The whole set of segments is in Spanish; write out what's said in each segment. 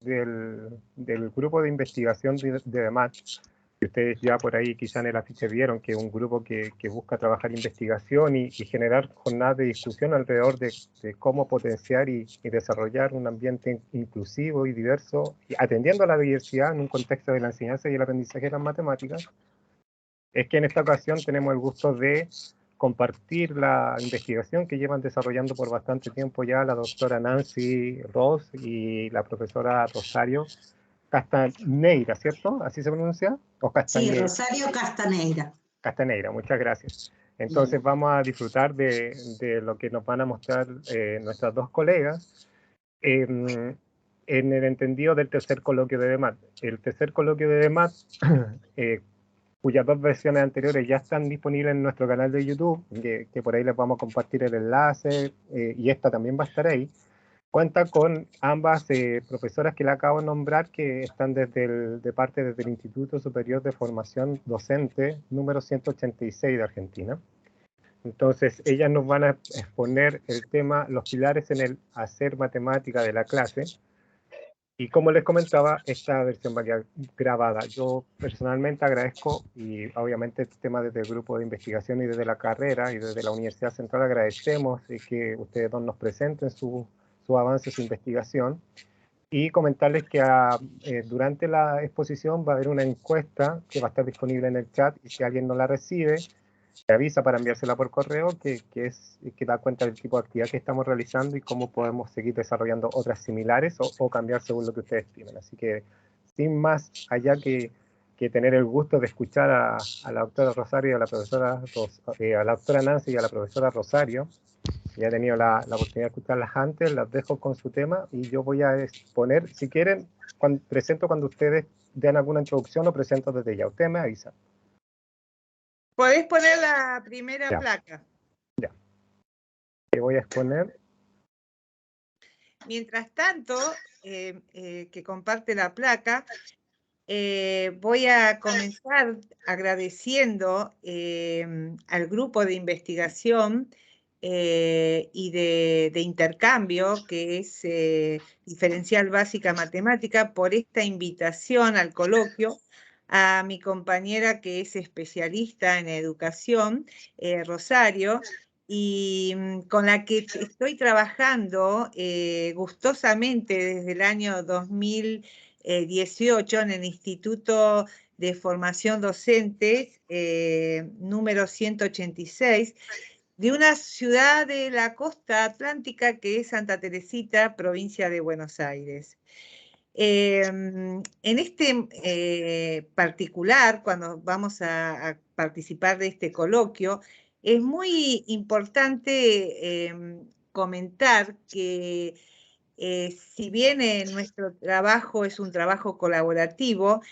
del grupo de investigación de DEMAT, que ustedes ya por ahí quizá en el afiche vieron, que es un grupo que busca trabajar investigación y generar jornadas de discusión alrededor de cómo potenciar y desarrollar un ambiente inclusivo y diverso, y atendiendo a la diversidad en un contexto de la enseñanza y el aprendizaje de las matemáticas. Es que en esta ocasión tenemos el gusto de compartir la investigación que llevan desarrollando por bastante tiempo ya la doctora Nancy Ross y la profesora Rosario Castaneira, ¿cierto? ¿Así se pronuncia? ¿O Sí, Castañeira? Rosario Castaneira. Castaneira, muchas gracias. Entonces vamos a disfrutar de lo que nos van a mostrar nuestras dos colegas en el entendido del tercer coloquio de DEMAT. El tercer coloquio de DEMAT, cuyas dos versiones anteriores ya están disponibles en nuestro canal de YouTube, que por ahí les vamos a compartir el enlace, y esta también va a estar ahí. Cuenta con ambas profesoras que le acabo de nombrar, que están de parte desde el Instituto Superior de Formación Docente número 186 de Argentina. Entonces, ellas nos van a exponer el tema, los pilares en el hacer matemática de la clase. Y como les comentaba, esta versión va a quedar grabada. Yo personalmente agradezco, y obviamente este tema desde el grupo de investigación y desde la carrera y desde la Universidad Central agradecemos que ustedes dos nos presenten su avance, su investigación. Y comentarles que durante la exposición va a haber una encuesta que va a estar disponible en el chat, y si alguien no la recibe, se avisa para enviársela por correo, que da cuenta del tipo de actividad que estamos realizando y cómo podemos seguir desarrollando otras similares o cambiar según lo que ustedes estimen. Así que, sin más allá que tener el gusto de escuchar a la doctora Rosario y a la profesora a la doctora Nancy y a la profesora Rosario, ya he tenido la oportunidad de escucharlas antes, las dejo con su tema y yo voy a exponer, si quieren, presento cuando ustedes den alguna introducción o presento desde ya. Ustedes me avisan. Podés poner la primera placa. Ya. Te voy a exponer. Mientras tanto, que comparte la placa, voy a comenzar agradeciendo al grupo de investigación y de intercambio, que es Diferencial Básica Matemática, por esta invitación al coloquio, a mi compañera que es especialista en educación, Rosario, y con la que estoy trabajando gustosamente desde el año 2018 en el Instituto de Formación Docente número 186, de una ciudad de la costa atlántica que es Santa Teresita, provincia de Buenos Aires. En este particular, cuando vamos a participar de este coloquio, es muy importante comentar que si bien nuestro trabajo es un trabajo colaborativo,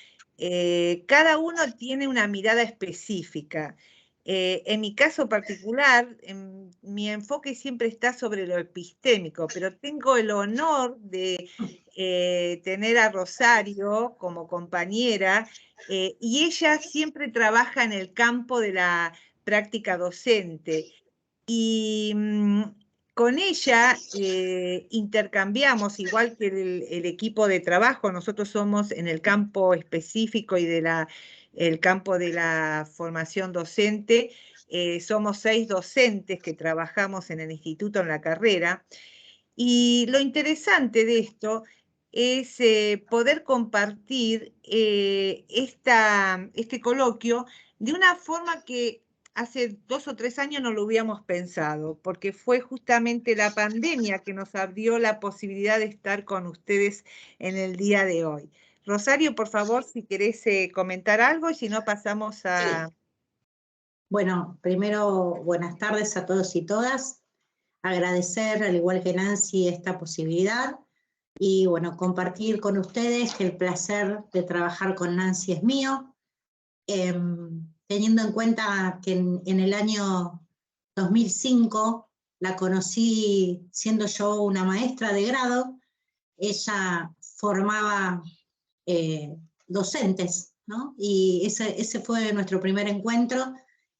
cada uno tiene una mirada específica. En mi caso particular, mi enfoque siempre está sobre lo epistémico, pero tengo el honor de tener a Rosario como compañera, y ella siempre trabaja en el campo de la práctica docente. Y con ella intercambiamos, igual que el equipo de trabajo, nosotros somos en el campo específico y el campo de la formación docente, somos 6 docentes que trabajamos en el instituto, en la carrera, y lo interesante de esto es poder compartir este coloquio de una forma que hace 2 o 3 años no lo hubiéramos pensado, porque fue justamente la pandemia que nos abrió la posibilidad de estar con ustedes en el día de hoy. Rosario, por favor, si querés comentar algo, y si no pasamos a... Sí. Bueno, primero, buenas tardes a todos y todas. Agradecer, al igual que Nancy, esta posibilidad y, bueno, compartir con ustedes que el placer de trabajar con Nancy es mío. Teniendo en cuenta que en el año 2005 la conocí siendo yo una maestra de grado, ella formaba docentes, ¿no? Y ese fue nuestro primer encuentro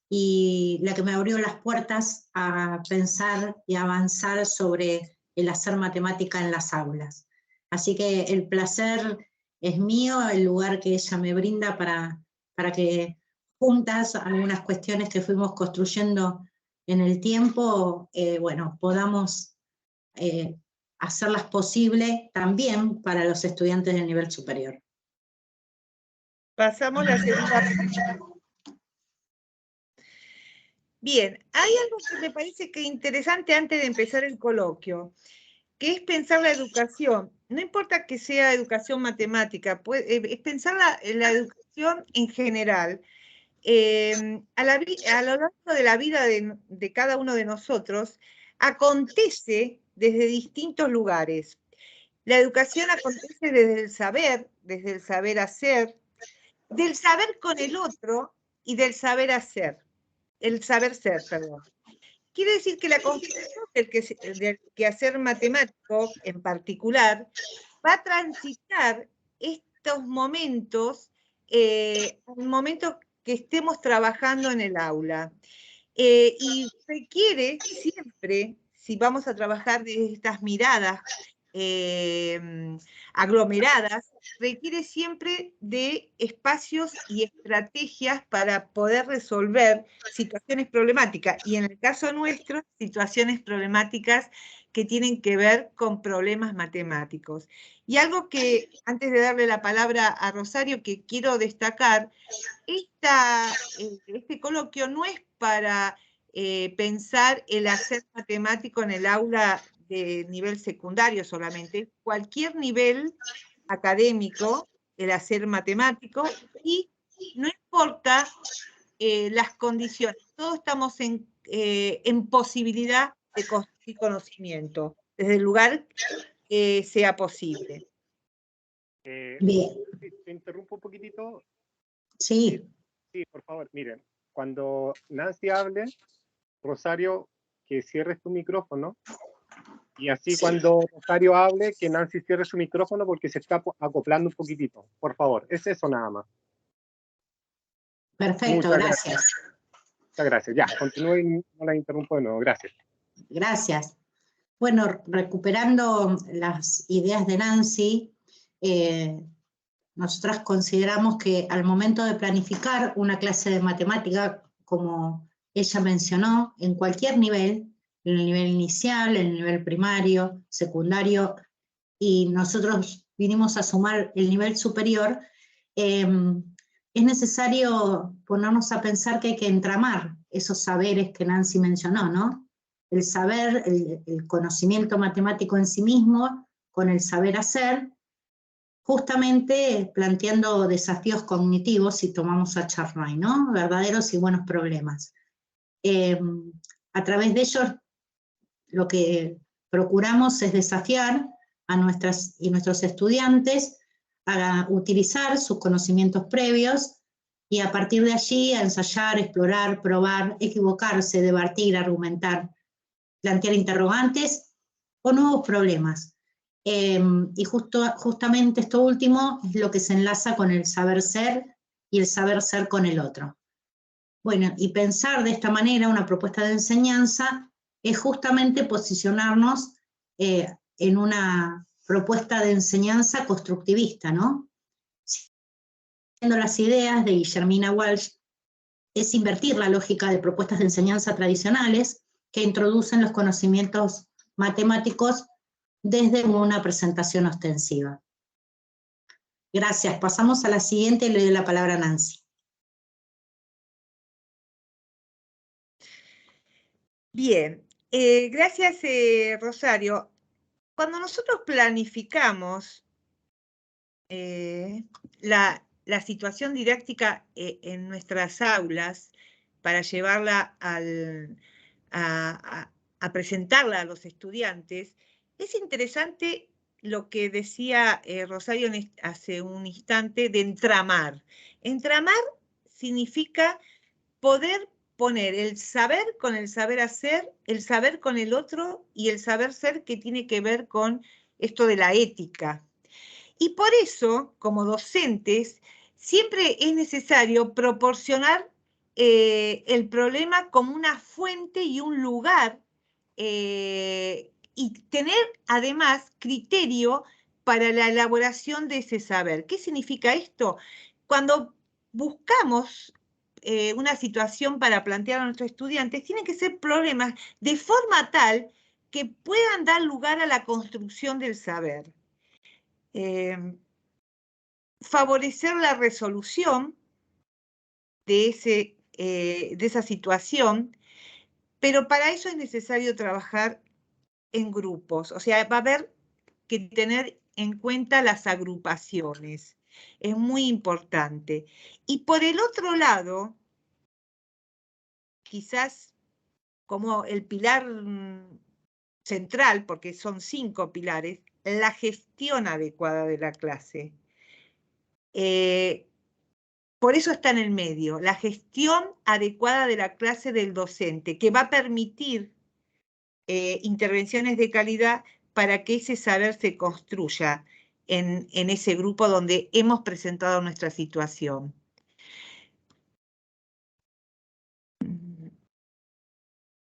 y la que me abrió las puertas a pensar y avanzar sobre el hacer matemática en las aulas. Así que el placer es mío, el lugar que ella me brinda para que juntas algunas cuestiones que fuimos construyendo en el tiempo, bueno, podamos hacerlas posibles también para los estudiantes del nivel superior. Pasamos la segunda parte. Bien, hay algo que me parece que es interesante antes de empezar el coloquio, que es pensar la educación. No importa que sea educación matemática, es pensar la educación en general. A lo largo de la vida de cada uno de nosotros, acontece desde distintos lugares. La educación acontece desde el saber hacer, del saber con el otro y del saber hacer, el saber ser, perdón. Quiere decir que la construcción del quehacer matemático en particular va a transitar estos momentos, momentos que estemos trabajando en el aula. Y requiere siempre, si vamos a trabajar de estas miradas aglomeradas, requiere siempre de espacios y estrategias para poder resolver situaciones problemáticas. Y en el caso nuestro, situaciones problemáticas que tienen que ver con problemas matemáticos. Y algo que, antes de darle la palabra a Rosario, que quiero destacar, este coloquio no es para pensar el hacer matemático en el aula de nivel secundario solamente, cualquier nivel académico, el hacer matemático, y no importa las condiciones, todos estamos en posibilidad de construir conocimiento, desde el lugar que sea posible. Bien. Te interrumpo un poquitito. Sí. Sí, por favor, miren, cuando Nancy hable, Rosario, que cierres tu micrófono, y así cuando Rosario hable, que Nancy cierre su micrófono porque se está acoplando un poquitito. Por favor, es eso nada más. Perfecto, gracias. Muchas gracias. Ya, continúe y no la interrumpo de nuevo. Gracias. Gracias. Bueno, recuperando las ideas de Nancy, nosotras consideramos que al momento de planificar una clase de matemática, como ella mencionó, en cualquier nivel, en el nivel inicial, en el nivel primario, secundario, y nosotros vinimos a sumar el nivel superior, es necesario ponernos a pensar que hay que entramar esos saberes que Nancy mencionó, ¿no? El saber, el conocimiento matemático en sí mismo, con el saber hacer, justamente planteando desafíos cognitivos, si tomamos a Charnay, ¿no? Verdaderos y buenos problemas. A través de ellos, lo que procuramos es desafiar a nuestros estudiantes a utilizar sus conocimientos previos y a partir de allí a ensayar, explorar, probar, equivocarse, debatir, argumentar, plantear interrogantes o nuevos problemas. Y justamente esto último es lo que se enlaza con el saber ser y el saber ser con el otro. Bueno, y pensar de esta manera una propuesta de enseñanza es justamente posicionarnos en una propuesta de enseñanza constructivista, ¿no? Siguiendo las ideas de Guillermina Walsh, es invertir la lógica de propuestas de enseñanza tradicionales que introducen los conocimientos matemáticos desde una presentación ostensiva. Gracias. Pasamos a la siguiente y le doy la palabra a Nancy. Bien, gracias Rosario. Cuando nosotros planificamos la situación didáctica en nuestras aulas para llevarla a presentarla a los estudiantes, es interesante lo que decía Rosario hace un instante de entramar. Entramar significa poder poner el saber con el saber hacer, el saber con el otro y el saber ser, que tiene que ver con esto de la ética. Y por eso, como docentes, siempre es necesario proporcionar el problema como una fuente y un lugar, y tener además criterio para la elaboración de ese saber. ¿Qué significa esto? Cuando buscamos una situación para plantear a nuestros estudiantes, tienen que ser problemas de forma tal que puedan dar lugar a la construcción del saber. Favorecer la resolución de esa situación, pero para eso es necesario trabajar en grupos, o sea, va a haber que tener en cuenta las agrupaciones, es muy importante. Y por el otro lado, quizás como el pilar central, porque son 5 pilares, la gestión adecuada de la clase. Por eso está en el medio, la gestión adecuada de la clase del docente, que va a permitir intervenciones de calidad para que ese saber se construya en ese grupo donde hemos presentado nuestra situación.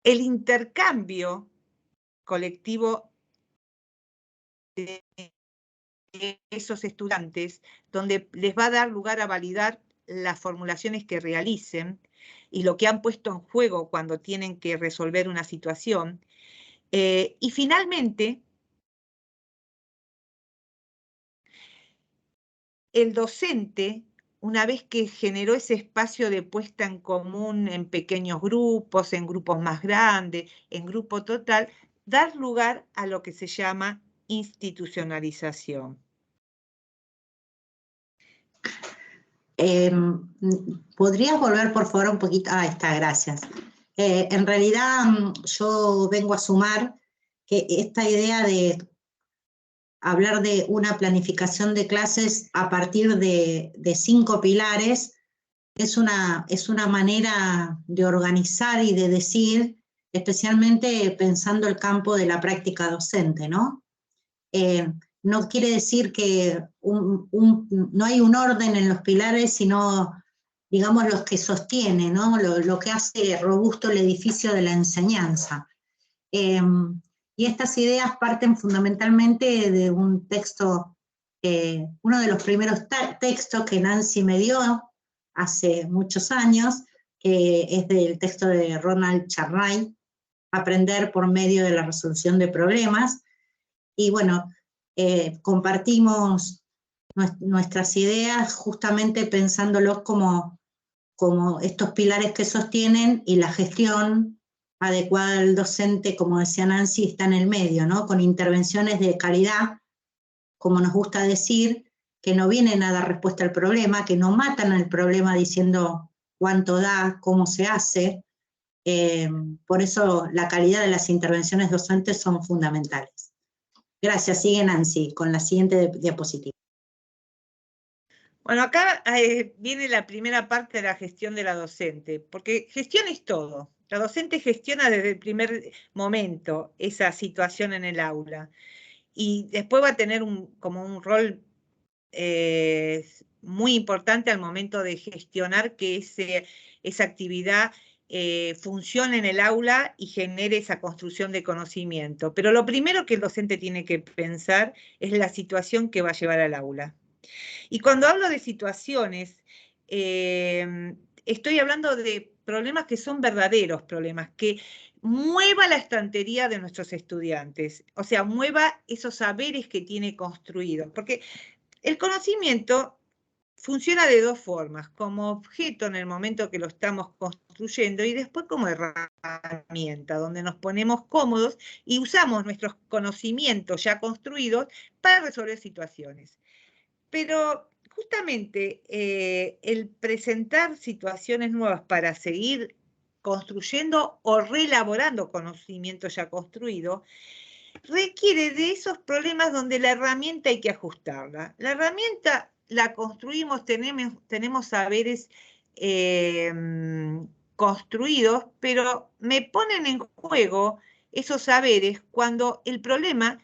El intercambio colectivo de esos estudiantes, donde les va a dar lugar a validar las formulaciones que realicen y lo que han puesto en juego cuando tienen que resolver una situación. Y finalmente, el docente, una vez que generó ese espacio de puesta en común en pequeños grupos, en grupos más grandes, en grupo total, dar lugar a lo que se llama institucionalización. ¿Podrías volver, por favor, un poquito? Ah, está, gracias. En realidad, yo vengo a sumar que esta idea de hablar de una planificación de clases a partir de 5 pilares es una manera de organizar y de decir, especialmente pensando el campo de la práctica docente, ¿no? No quiere decir que no hay un orden en los pilares, sino, digamos, los que sostienen, ¿no? Lo que hace robusto el edificio de la enseñanza. Y estas ideas parten fundamentalmente de un texto, uno de los primeros textos que Nancy me dio hace muchos años, que es del texto de Ronald Charnay, Aprender por medio de la resolución de problemas. Y bueno, compartimos nuestras ideas justamente pensándolos como estos pilares que sostienen, y la gestión adecuada del docente, como decía Nancy, está en el medio, ¿no? Con intervenciones de calidad, como nos gusta decir, que no vienen a dar respuesta al problema, que no matan al problema diciendo cuánto da, cómo se hace. Por eso la calidad de las intervenciones docentes son fundamentales. Gracias. Sigue Nancy con la siguiente diapositiva. Bueno, acá viene la primera parte de la gestión de la docente, porque gestión es todo. La docente gestiona desde el primer momento esa situación en el aula y después va a tener como un rol muy importante al momento de gestionar que esa actividad funcione en el aula y genere esa construcción de conocimiento. Pero lo primero que el docente tiene que pensar es la situación que va a llevar al aula. Y cuando hablo de situaciones, estoy hablando de problemas que son verdaderos problemas, que mueva la estantería de nuestros estudiantes, o sea, mueva esos saberes que tiene construidos, porque el conocimiento funciona de 2 formas, como objeto en el momento que lo estamos construyendo y después como herramienta, donde nos ponemos cómodos y usamos nuestros conocimientos ya construidos para resolver situaciones. Pero justamente el presentar situaciones nuevas para seguir construyendo o reelaborando conocimiento ya construido, requiere de esos problemas donde la herramienta hay que ajustarla. La herramienta la construimos, tenemos saberes construidos, pero me ponen en juego esos saberes cuando el problema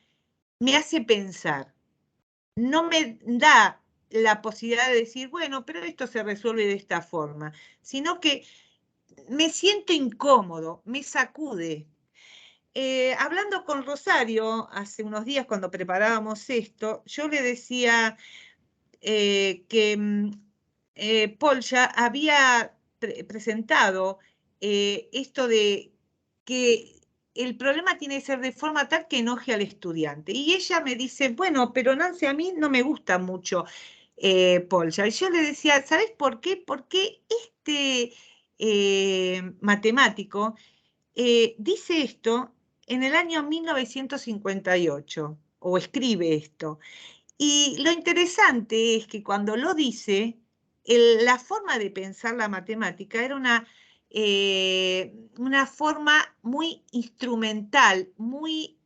me hace pensar. No me da la posibilidad de decir, bueno, pero esto se resuelve de esta forma, sino que me siento incómodo, me sacude. hablando con Rosario hace unos días cuando preparábamos esto, yo le decía que Paul ya había presentado esto de que el problema tiene que ser de forma tal que enoje al estudiante. Y ella me dice, bueno, pero Nancy, a mí no me gusta mucho Paul ya. Y yo le decía, ¿sabes por qué? Porque este matemático dice esto en el año 1958, o escribe esto. Y lo interesante es que cuando lo dice, la forma de pensar la matemática era una forma muy instrumental, muy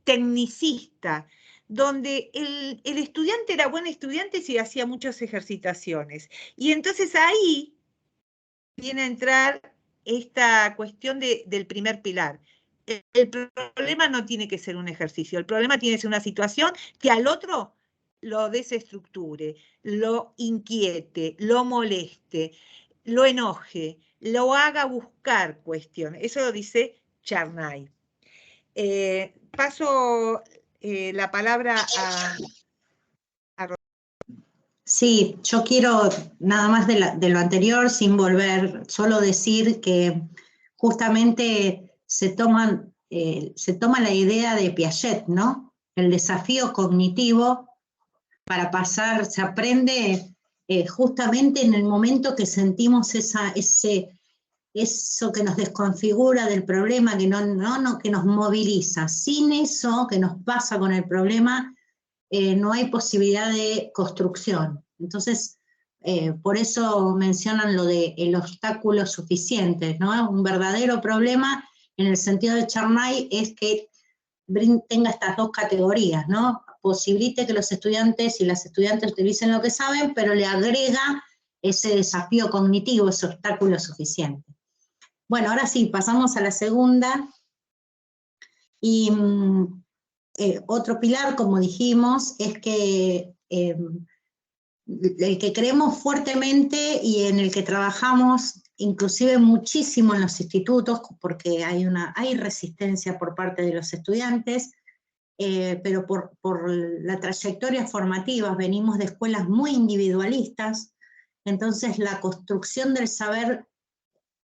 tecnicista, donde el estudiante era buen estudiante si hacía muchas ejercitaciones. Y entonces ahí viene a entrar esta cuestión del primer pilar. El problema no tiene que ser un ejercicio, el problema tiene que ser una situación que al otro lo desestructure, lo inquiete, lo moleste, lo enoje, lo haga buscar cuestiones. Eso lo dice Charnay. Paso la palabra a Sí, yo quiero nada más de lo anterior, sin volver, solo decir que justamente se toma la idea de Piaget, ¿no? El desafío cognitivo para pasar, se aprende justamente en el momento que sentimos eso que nos desconfigura del problema, que que nos moviliza. Sin eso que nos pasa con el problema, no hay posibilidad de construcción. Entonces, por eso mencionan lo de el obstáculo suficiente, ¿no? Un verdadero problema en el sentido de Charnay es que tenga estas dos categorías, ¿no? Posibilite que los estudiantes y las estudiantes utilicen lo que saben, pero le agrega ese desafío cognitivo, ese obstáculo suficiente. Bueno, ahora sí, pasamos a la segunda. Y otro pilar, como dijimos, es que el que creemos fuertemente y en el que trabajamos inclusive muchísimo en los institutos, porque hay resistencia por parte de los estudiantes, pero por la trayectoria formativa venimos de escuelas muy individualistas, entonces la construcción del saber,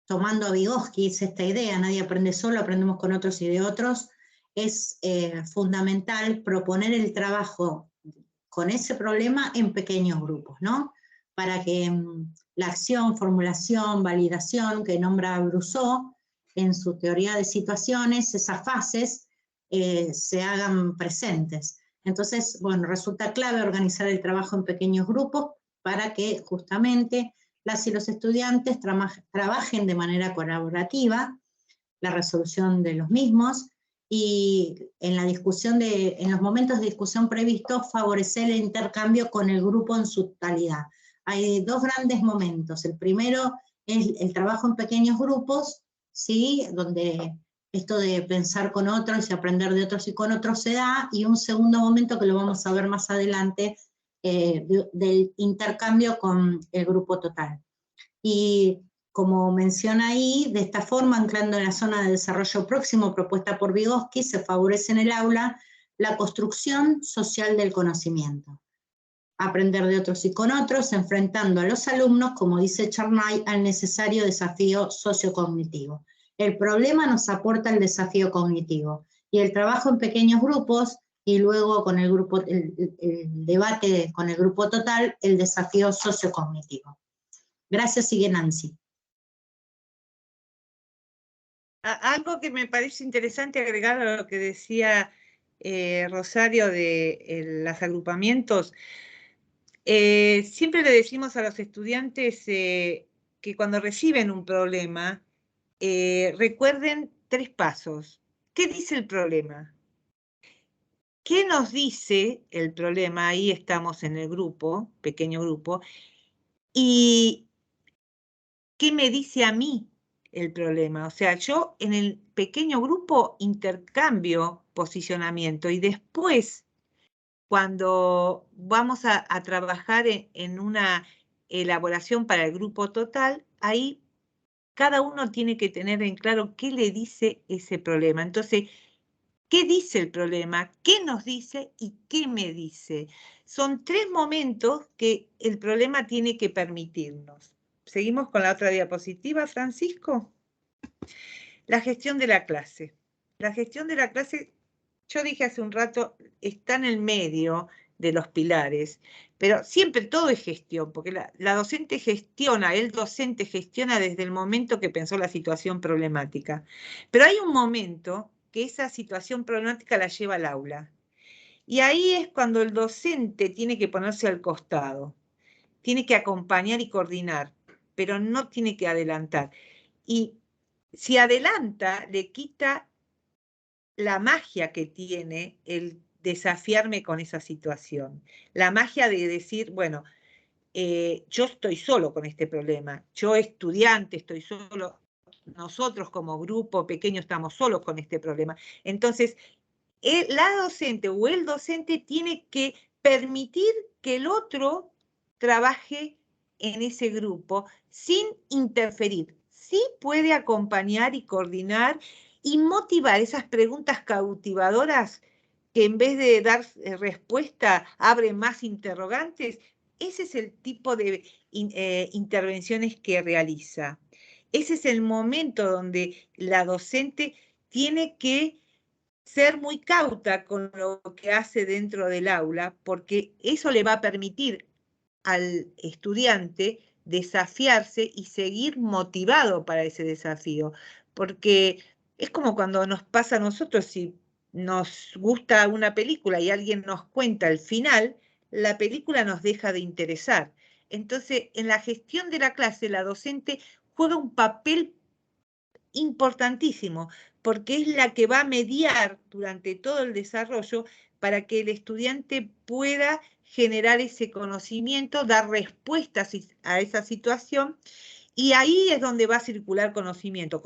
tomando a Vygotsky, es esta idea, nadie aprende solo, aprendemos con otros y de otros, es fundamental proponer el trabajo con ese problema en pequeños grupos, ¿no? Para que la acción, formulación, validación que nombra Brousseau en su teoría de situaciones, esas fases se hagan presentes. Entonces, bueno, resulta clave organizar el trabajo en pequeños grupos para que justamente las y los estudiantes trabajen de manera colaborativa la resolución de los mismos, y en en los momentos de discusión previstos, favorecer el intercambio con el grupo en su totalidad. Hay dos grandes momentos. El primero es el trabajo en pequeños grupos, ¿sí? Donde esto de pensar con otros y aprender de otros y con otros se da, y un segundo momento que lo vamos a ver más adelante, del intercambio con el grupo total. Y como menciona ahí, de esta forma, anclando en la zona de desarrollo próximo propuesta por Vygotsky, se favorece en el aula la construcción social del conocimiento. Aprender de otros y con otros, enfrentando a los alumnos, como dice Charnay, al necesario desafío sociocognitivo. El problema nos aporta el desafío cognitivo, y el trabajo en pequeños grupos, y luego con el debate con el grupo total, el desafío sociocognitivo. Gracias, sigue Nancy. Algo que me parece interesante agregar a lo que decía Rosario de los agrupamientos, siempre le decimos a los estudiantes que cuando reciben un problema, recuerden 3 pasos. ¿Qué dice el problema? ¿Qué nos dice el problema? Ahí estamos en el grupo, pequeño grupo. ¿Y qué me dice a mí el problema? O sea, yo en el pequeño grupo intercambio posicionamiento, y después, cuando vamos a trabajar en una elaboración para el grupo total, ahí cada uno tiene que tener en claro qué le dice ese problema. Entonces, ¿qué dice el problema? ¿Qué nos dice? ¿Y qué me dice? Son 3 momentos que el problema tiene que permitirnos. Seguimos con la otra diapositiva, Francisco. La gestión de la clase. La gestión de la clase, yo dije hace un rato, está en el medio de los pilares, pero siempre todo es gestión, porque la docente gestiona, el docente gestiona desde el momento que pensó la situación problemática. Pero hay un momento que esa situación problemática la lleva al aula. Y ahí es cuando el docente tiene que ponerse al costado, tiene que acompañar y coordinar, pero no tiene que adelantar. Y si adelanta, le quita la magia que tiene el desafiarme con esa situación. La magia de decir, bueno, yo estoy solo con este problema, yo estudiante estoy solo, nosotros como grupo pequeño estamos solos con este problema. Entonces, la docente o el docente tiene que permitir que el otro trabaje en ese grupo sin interferir. Sí puede acompañar y coordinar y motivar esas preguntas cautivadoras que en vez de dar respuesta abren más interrogantes. Ese es el tipo de intervenciones que realiza. Ese es el momento donde la docente tiene que ser muy cauta con lo que hace dentro del aula, porque eso le va a permitir al estudiante desafiarse y seguir motivado para ese desafío. Porque es como cuando nos pasa a nosotros, si nos gusta una película y alguien nos cuenta el final, la película nos deja de interesar. Entonces, en la gestión de la clase, la docente juega un papel importantísimo, porque es la que va a mediar durante todo el desarrollo para que el estudiante pueda generar ese conocimiento, dar respuestas a esa situación, y ahí es donde va a circular conocimiento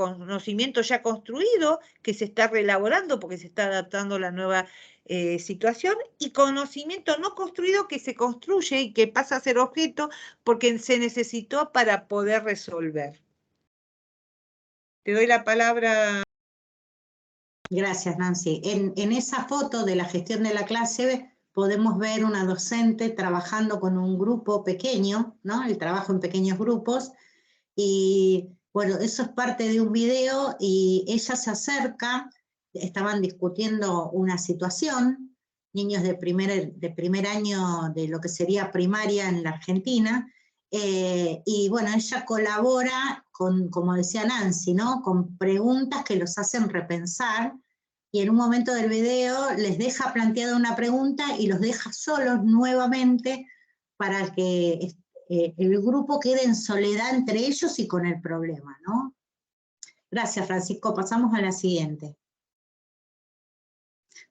ya construido, que se está reelaborando porque se está adaptando a la nueva situación, y conocimiento no construido que se construye y que pasa a ser objeto porque se necesitó para poder resolver. Te doy la palabra. Gracias, Nancy. En esa foto de la gestión de la clase podemos ver una docente trabajando con un grupo pequeño, ¿no? El trabajo en pequeños grupos. Y bueno, eso es parte de un video y ella se acerca, estaban discutiendo una situación, niños de primer año de lo que sería primaria en la Argentina, y bueno, ella colabora con, como decía Nancy, ¿no? Con preguntas que los hacen repensar, y en un momento del video les deja planteada una pregunta y los deja solos nuevamente para que el grupo quede en soledad entre ellos y con el problema, ¿no? Gracias, Francisco. Pasamos a la siguiente.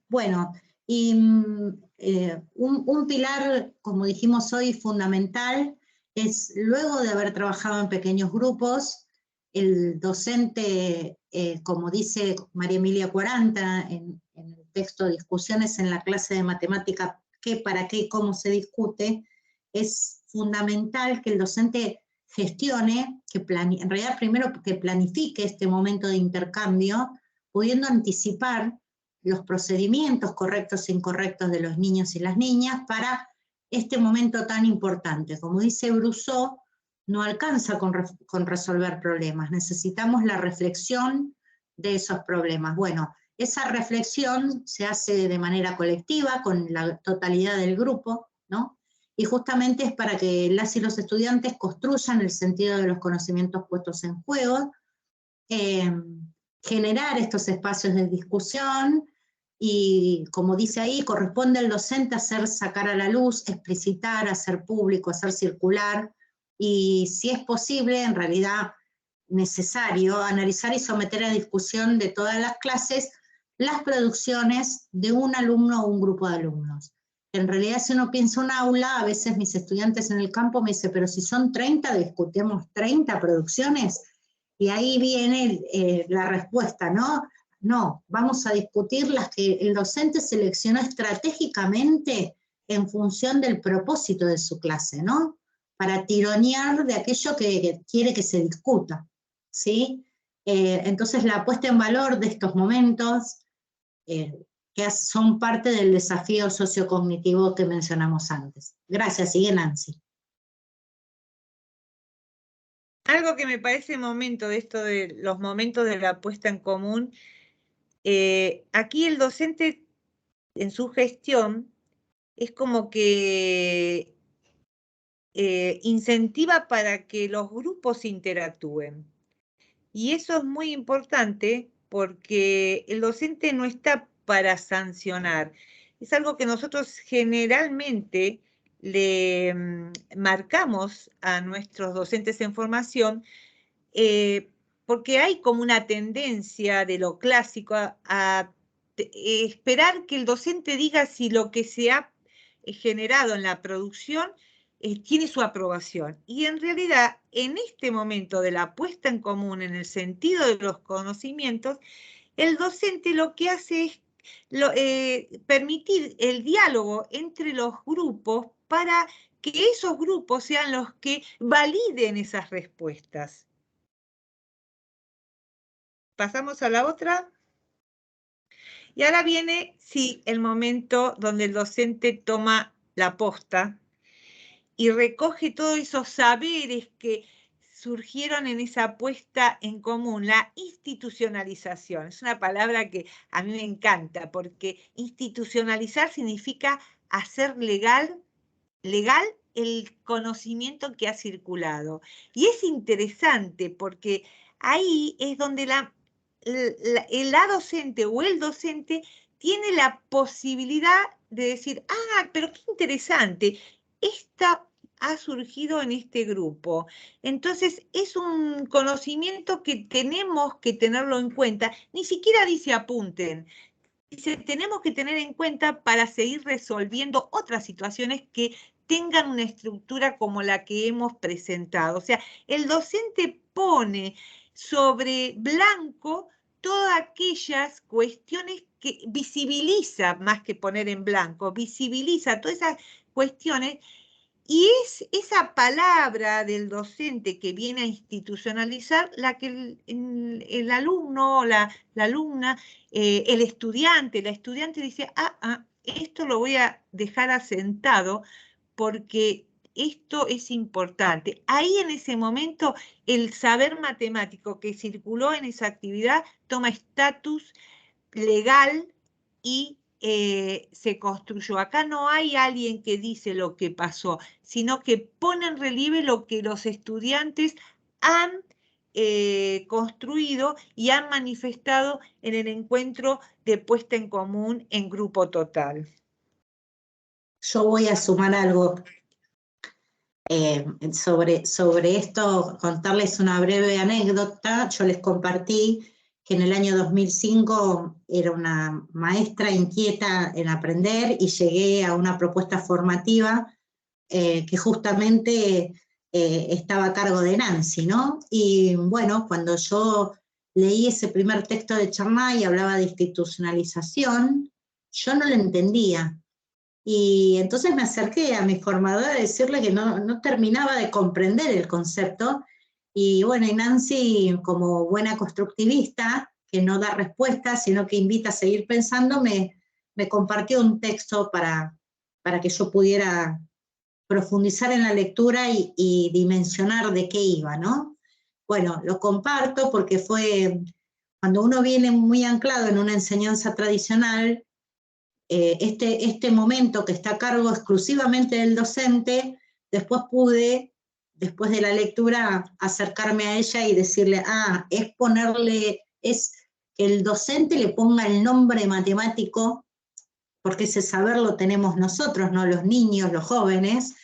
Bueno, y un pilar, como dijimos hoy, fundamental, es luego de haber trabajado en pequeños grupos, el docente, como dice María Emilia Quaranta en el texto Discusiones en la clase de matemática, qué, para qué y cómo se discute, es fundamental que el docente gestione, en realidad primero que planifique este momento de intercambio, pudiendo anticipar los procedimientos correctos e incorrectos de los niños y las niñas para este momento tan importante. Como dice Brousseau, no alcanza con resolver problemas, necesitamos la reflexión de esos problemas. Bueno, esa reflexión se hace de manera colectiva, con la totalidad del grupo, ¿no? Y justamente es para que las y los estudiantes construyan el sentido de los conocimientos puestos en juego, generar estos espacios de discusión, y como dice ahí, corresponde al docente sacar a la luz, explicitar, hacer público, hacer circular, y si es posible, en realidad necesario, analizar y someter a discusión de todas las clases las producciones de un alumno o un grupo de alumnos. En realidad, si uno piensa un aula, a veces mis estudiantes en el campo me dicen, pero si son 30, discutimos 30 producciones, y ahí viene la respuesta, ¿no? No, vamos a discutir las que el docente seleccionó estratégicamente en función del propósito de su clase, ¿no? Para tironear de aquello que quiere que se discuta. ¿sí? Entonces la puesta en valor de estos momentos que son parte del desafío sociocognitivo que mencionamos antes. Gracias, sigue Nancy. Algo que me parece momento de esto de los momentos de la puesta en común, aquí el docente en su gestión es como que incentiva para que los grupos interactúen. Y eso es muy importante porque el docente no está para sancionar. Es algo que nosotros generalmente le marcamos a nuestros docentes en formación, porque hay como una tendencia de lo clásico a esperar que el docente diga si lo que se ha generado en la producción tiene su aprobación. Y en realidad, en este momento de la puesta en común, en el sentido de los conocimientos, el docente lo que hace es permitir el diálogo entre los grupos para que esos grupos sean los que validen esas respuestas. Pasamos a la otra. Y ahora viene, sí, el momento donde el docente toma la posta y recoge todos esos saberes que surgieron en esa puesta en común, la institucionalización. Es una palabra que a mí me encanta, porque institucionalizar significa hacer legal el conocimiento que ha circulado. Y es interesante porque ahí es donde la docente o el docente tiene la posibilidad de decir, ah, pero qué interesante, esta ha surgido en este grupo. Entonces, es un conocimiento que tenemos que tenerlo en cuenta. Ni siquiera dice apunten. Dice, tenemos que tener en cuenta para seguir resolviendo otras situaciones que tengan una estructura como la que hemos presentado. O sea, el docente pone sobre blanco todas aquellas cuestiones que visibiliza, más que poner en blanco, visibiliza todas esas cuestiones. Y es esa palabra del docente que viene a institucionalizar la que el alumno o la alumna, el estudiante, la estudiante dice, esto lo voy a dejar asentado porque esto es importante. Ahí en ese momento el saber matemático que circuló en esa actividad toma estatus legal y se construyó. Acá no hay alguien que dice lo que pasó, sino que pone en relieve lo que los estudiantes han construido y han manifestado en el encuentro de puesta en común en grupo total. Yo voy a sumar algo sobre esto, contarles una breve anécdota. Yo les compartí que en el año 2005 era una maestra inquieta en aprender y llegué a una propuesta formativa que justamente estaba a cargo de Nancy, ¿no? Y bueno, cuando yo leí ese primer texto de Charnay y hablaba de institucionalización, yo no lo entendía. Y entonces me acerqué a mi formadora a decirle que no terminaba de comprender el concepto. Y bueno, y Nancy, como buena constructivista, que no da respuestas, sino que invita a seguir pensando, me compartió un texto para que yo pudiera profundizar en la lectura y dimensionar de qué iba, ¿no? Bueno, lo comparto porque fue cuando uno viene muy anclado en una enseñanza tradicional, este momento que está a cargo exclusivamente del docente, después pude, después de la lectura, acercarme a ella y decirle, es que el docente le ponga el nombre matemático, porque ese saber lo tenemos nosotros, ¿no? Los niños, los jóvenes,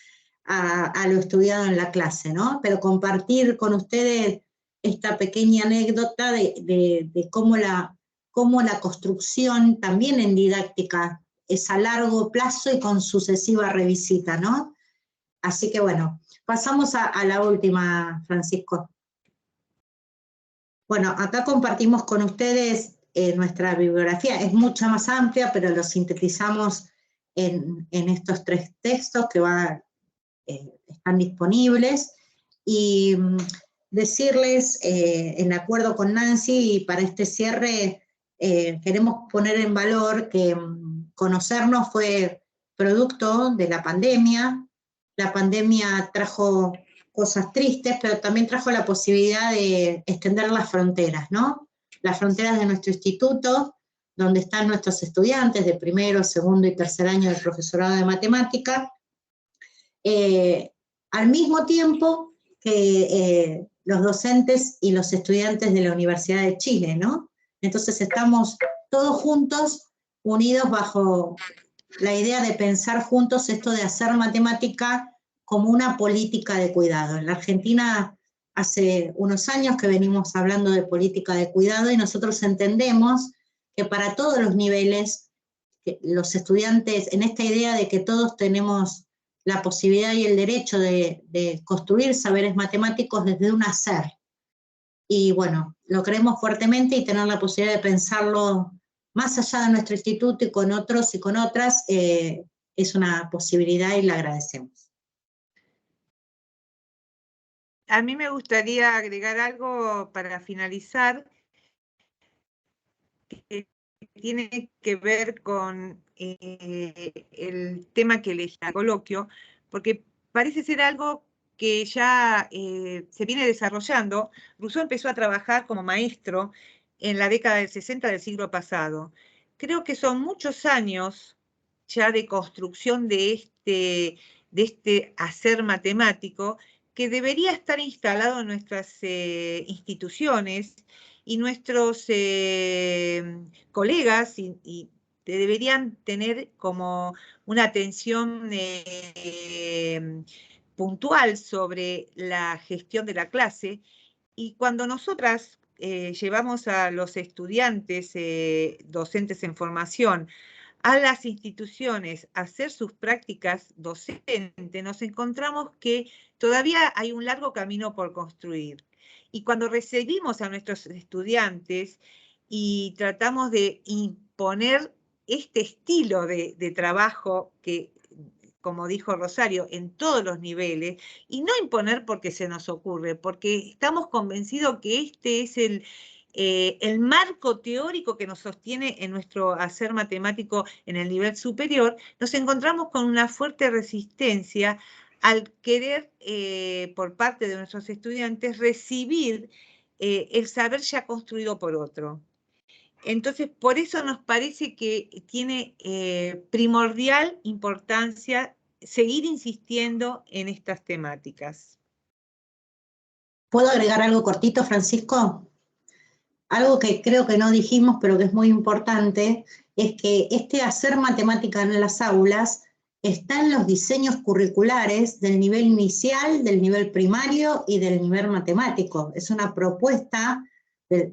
a lo estudiado en la clase, ¿no? Pero compartir con ustedes esta pequeña anécdota de cómo la construcción también en didáctica es a largo plazo y con sucesiva revisita, ¿no? Así que bueno, pasamos a la última, Francisco. Bueno, acá compartimos con ustedes nuestra bibliografía, es mucho más amplia, pero lo sintetizamos en estos 3 textos que están disponibles. Y decirles, en acuerdo con Nancy, y para este cierre, queremos poner en valor que conocernos fue producto de la pandemia. La pandemia trajo cosas tristes, pero también trajo la posibilidad de extender las fronteras, ¿no? Las fronteras de nuestro instituto, donde están nuestros estudiantes de primero, segundo y tercer año del profesorado de matemática, al mismo tiempo que los docentes y los estudiantes de la Universidad de Chile, ¿no? Entonces estamos todos juntos, unidos bajo la idea de pensar juntos esto de hacer matemática como una política de cuidado. En la Argentina hace unos años que venimos hablando de política de cuidado y nosotros entendemos que para todos los niveles, los estudiantes, en esta idea de que todos tenemos la posibilidad y el derecho de construir saberes matemáticos desde un hacer. Y bueno, lo creemos fuertemente y tener la posibilidad de pensarlo más allá de nuestro instituto y con otros y con otras, es una posibilidad y la agradecemos. A mí me gustaría agregar algo para finalizar, que tiene que ver con el tema que elegí al coloquio, porque parece ser algo que ya se viene desarrollando. Rousseau empezó a trabajar como maestro en la década del 60 del siglo pasado. Creo que son muchos años ya de construcción de este hacer matemático que debería estar instalado en nuestras instituciones, y nuestros colegas y deberían tener como una atención puntual sobre la gestión de la clase. Y cuando nosotras llevamos a los estudiantes docentes en formación a las instituciones a hacer sus prácticas docentes, nos encontramos que todavía hay un largo camino por construir. Y cuando recibimos a nuestros estudiantes y tratamos de imponer este estilo de trabajo que, como dijo Rosario, en todos los niveles, y no imponer porque se nos ocurre, porque estamos convencidos que este es el marco teórico que nos sostiene en nuestro hacer matemático en el nivel superior, nos encontramos con una fuerte resistencia al querer, por parte de nuestros estudiantes, recibir el saber ya construido por otro. Entonces, por eso nos parece que tiene primordial importancia seguir insistiendo en estas temáticas. ¿Puedo agregar algo cortito, Francisco? Algo que creo que no dijimos, pero que es muy importante, es que este hacer matemática en las aulas está en los diseños curriculares del nivel inicial, del nivel primario y del nivel matemático. Es una propuesta,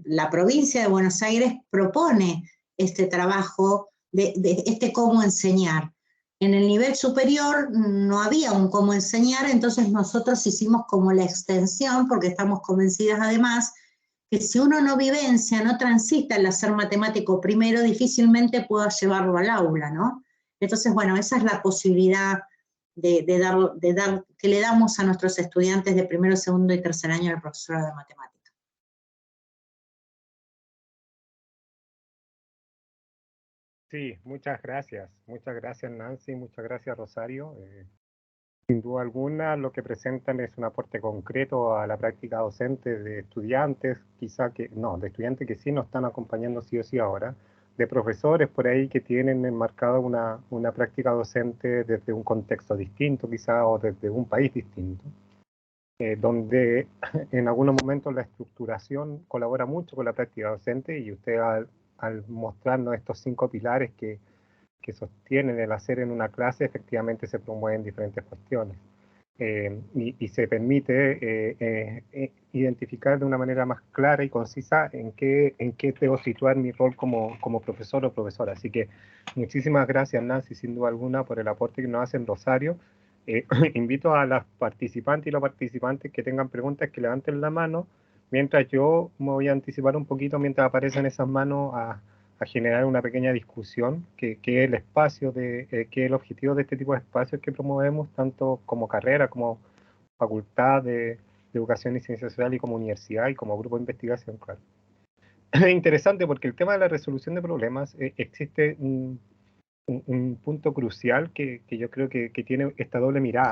la provincia de Buenos Aires propone este trabajo de este cómo enseñar. En el nivel superior no había un cómo enseñar, entonces nosotros hicimos como la extensión, porque estamos convencidas además que si uno no vivencia, no transita el hacer matemático primero, difícilmente pueda llevarlo al aula, ¿no? Entonces, bueno, esa es la posibilidad de dar que le damos a nuestros estudiantes de primero, segundo y tercer año del profesorado de matemática. Sí, muchas gracias Nancy, muchas gracias Rosario. Sin duda alguna, lo que presentan es un aporte concreto a la práctica docente de estudiantes, de estudiantes que sí nos están acompañando sí o sí ahora, de profesores por ahí que tienen enmarcada una práctica docente desde un contexto distinto quizá o desde un país distinto, donde en algunos momentos la estructuración colabora mucho con la práctica docente y usted al mostrarnos estos 5 pilares que sostienen el hacer en una clase, efectivamente se promueven diferentes cuestiones. Y se permite identificar de una manera más clara y concisa en qué debo situar mi rol como profesor o profesora. Así que muchísimas gracias Nancy, sin duda alguna, por el aporte que nos hacen Rosario. Invito a las participantes y los participantes que tengan preguntas que levanten la mano, mientras yo me voy a anticipar un poquito mientras aparecen esas manos a generar una pequeña discusión, que es el espacio, que es el objetivo de este tipo de espacios que promovemos, tanto como carrera, como facultad, de Educación y Ciencia Social y como universidad y como grupo de investigación, claro. Es interesante porque el tema de la resolución de problemas, existe un punto crucial que yo creo que tiene esta doble mirada.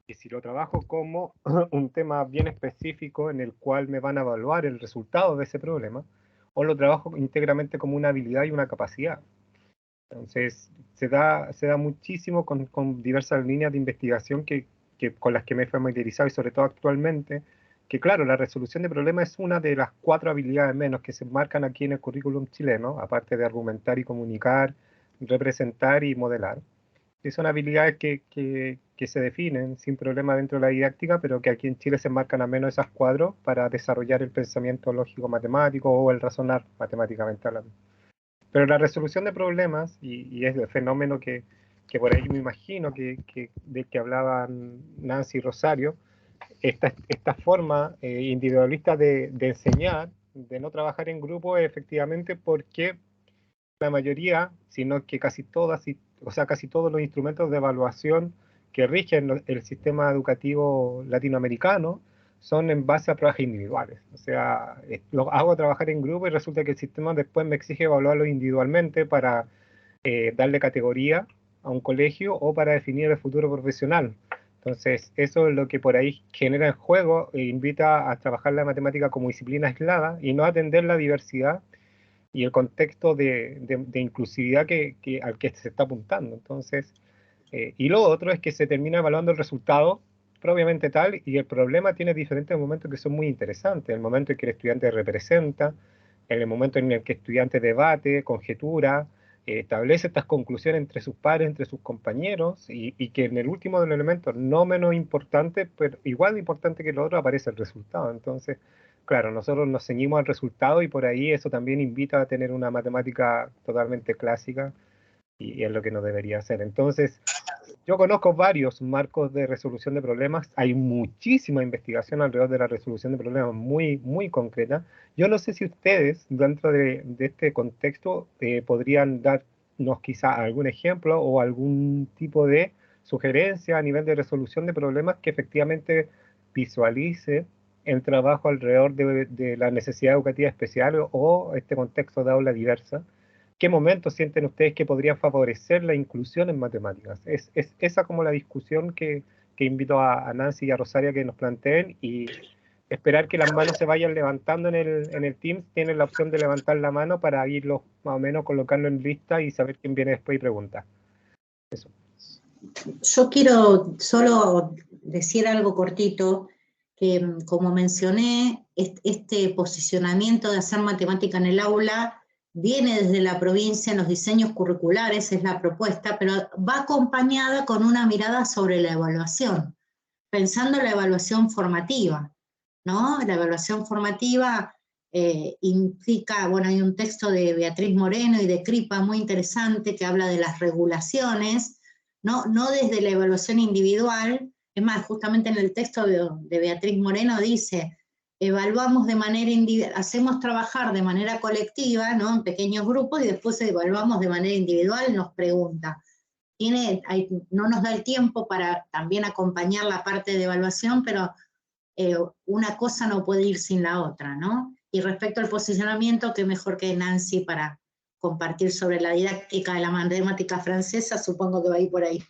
Y si lo trabajo como un tema bien específico en el cual me van a evaluar el resultado de ese problema, o lo trabajo íntegramente como una habilidad y una capacidad. Entonces, se da muchísimo con diversas líneas de investigación con las que me he familiarizado, y sobre todo actualmente, que claro, la resolución de problemas es una de las 4 habilidades menos que se marcan aquí en el currículum chileno, aparte de argumentar y comunicar, representar y modelar. Y son habilidades que se definen sin problema dentro de la didáctica, pero que aquí en Chile se marcan al menos esas 4 para desarrollar el pensamiento lógico-matemático o el razonar matemáticamente hablando. Pero la resolución de problemas, y es el fenómeno que por ahí me imagino del que hablaban Nancy y Rosario, esta forma individualista de enseñar, de no trabajar en grupo, es efectivamente porque la mayoría, sino que casi todas, o sea, casi todos los instrumentos de evaluación que rigen el sistema educativo latinoamericano son en base a pruebas individuales. O sea, lo hago trabajar en grupo y resulta que el sistema después me exige evaluarlo individualmente para darle categoría a un colegio o para definir el futuro profesional. Entonces, eso es lo que por ahí genera el juego e invita a trabajar la matemática como disciplina aislada y no atender la diversidad y el contexto de inclusividad al que se está apuntando. Entonces, y lo otro es que se termina evaluando el resultado propiamente tal, y el problema tiene diferentes momentos que son muy interesantes. El momento en que el estudiante representa, en el momento en el que el estudiante debate, conjetura, establece estas conclusiones entre sus pares, entre sus compañeros, y que en el último de los elementos, no menos importante, pero igual de importante que lo otro, aparece el resultado. Entonces, claro, nosotros nos ceñimos al resultado y por ahí eso también invita a tener una matemática totalmente clásica, y es lo que no debería hacer. Entonces, yo conozco varios marcos de resolución de problemas, hay muchísima investigación alrededor de la resolución de problemas muy, muy concreta. Yo no sé si ustedes, dentro de este contexto, podrían darnos quizá algún ejemplo o algún tipo de sugerencia a nivel de resolución de problemas que efectivamente visualice el trabajo alrededor de la necesidad educativa especial o este contexto de aula diversa. ¿Qué momentos sienten ustedes que podrían favorecer la inclusión en matemáticas? Es esa como la discusión que invito a Nancy y a Rosaria que nos planteen, y esperar que las manos se vayan levantando en el Teams. Tienen la opción de levantar la mano para irlos más o menos colocando en lista y saber quién viene después y pregunta. Eso. Yo quiero solo decir algo cortito, que como mencioné, este posicionamiento de hacer matemática en el aula viene desde la provincia en los diseños curriculares, es la propuesta, pero va acompañada con una mirada sobre la evaluación, pensando en la evaluación formativa, ¿no? La evaluación formativa implica, bueno, hay un texto de Beatriz Moreno y de Cripa muy interesante que habla de las regulaciones, no desde la evaluación individual. Es más, justamente en el texto de Beatriz Moreno dice, evaluamos de manera individual, hacemos trabajar de manera colectiva, ¿no? En pequeños grupos, y después evaluamos de manera individual, nos pregunta. No nos da el tiempo para también acompañar la parte de evaluación, pero una cosa no puede ir sin la otra, ¿no? Y respecto al posicionamiento, qué mejor que Nancy para compartir sobre la didáctica de la matemática francesa, supongo que va a ir por ahí.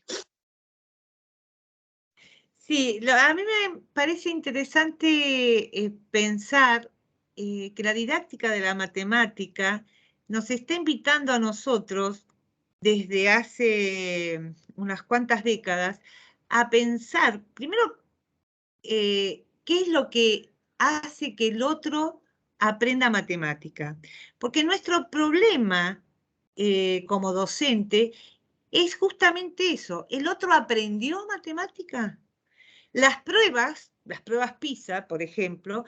Sí, a mí me parece interesante pensar que la didáctica de la matemática nos está invitando a nosotros desde hace unas cuantas décadas a pensar, primero, qué es lo que hace que el otro aprenda matemática. Porque nuestro problema como docente es justamente eso. ¿El otro aprendió matemática? Las pruebas PISA, por ejemplo,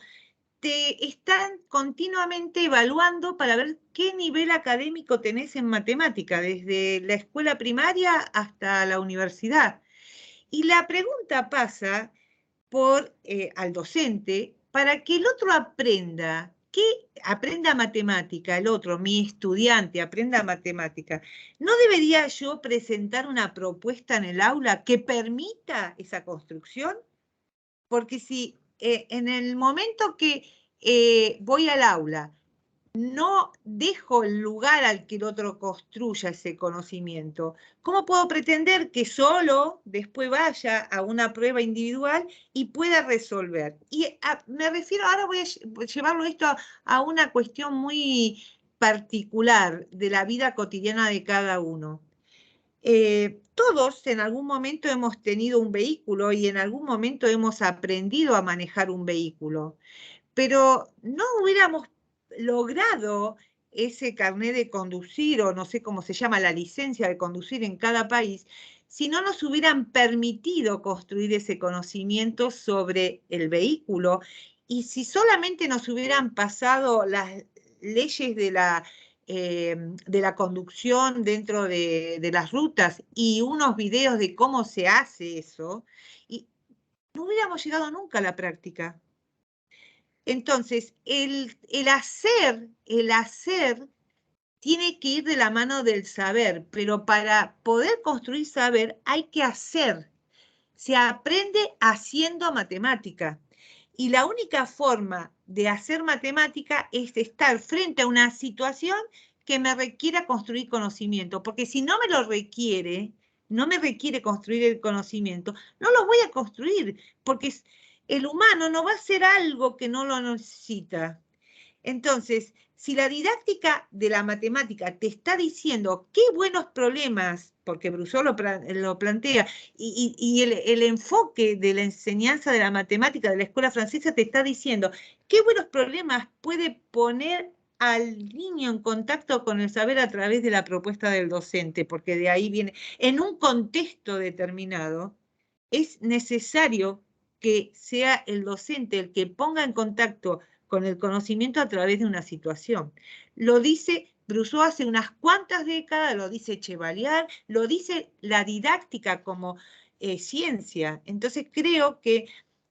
te están continuamente evaluando para ver qué nivel académico tenés en matemática, desde la escuela primaria hasta la universidad. Y la pregunta pasa por al docente para que el otro aprenda, que aprenda matemática, el otro, mi estudiante, aprenda matemática. ¿No debería yo presentar una propuesta en el aula que permita esa construcción? Porque si en el momento que voy al aula, no dejo el lugar al que el otro construya ese conocimiento, ¿cómo puedo pretender que solo después vaya a una prueba individual y pueda resolver? Y me refiero, ahora voy a llevarlo esto a una cuestión muy particular de la vida cotidiana de cada uno. Todos en algún momento hemos tenido un vehículo y en algún momento hemos aprendido a manejar un vehículo, pero no hubiéramos logrado ese carnet de conducir, o no sé cómo se llama, la licencia de conducir en cada país, si no nos hubieran permitido construir ese conocimiento sobre el vehículo, y si solamente nos hubieran pasado las leyes de la conducción dentro de las rutas y unos videos de cómo se hace eso, y no hubiéramos llegado nunca a la práctica. Entonces, el hacer tiene que ir de la mano del saber, pero para poder construir saber hay que hacer. Se aprende haciendo matemática. Y la única forma de hacer matemática es estar frente a una situación que me requiera construir conocimiento, porque si no me lo requiere, no me requiere construir el conocimiento, no lo voy a construir, porque el humano no va a hacer algo que no lo necesita. Entonces, si la didáctica de la matemática te está diciendo qué buenos problemas, porque Brousseau lo plantea, y el enfoque de la enseñanza de la matemática de la escuela francesa te está diciendo qué buenos problemas puede poner al niño en contacto con el saber a través de la propuesta del docente, porque de ahí viene, en un contexto determinado, es necesario que sea el docente el que ponga en contacto con el conocimiento a través de una situación. Lo dice Brousseau hace unas cuantas décadas, lo dice Chevalier, lo dice la didáctica como ciencia. Entonces creo que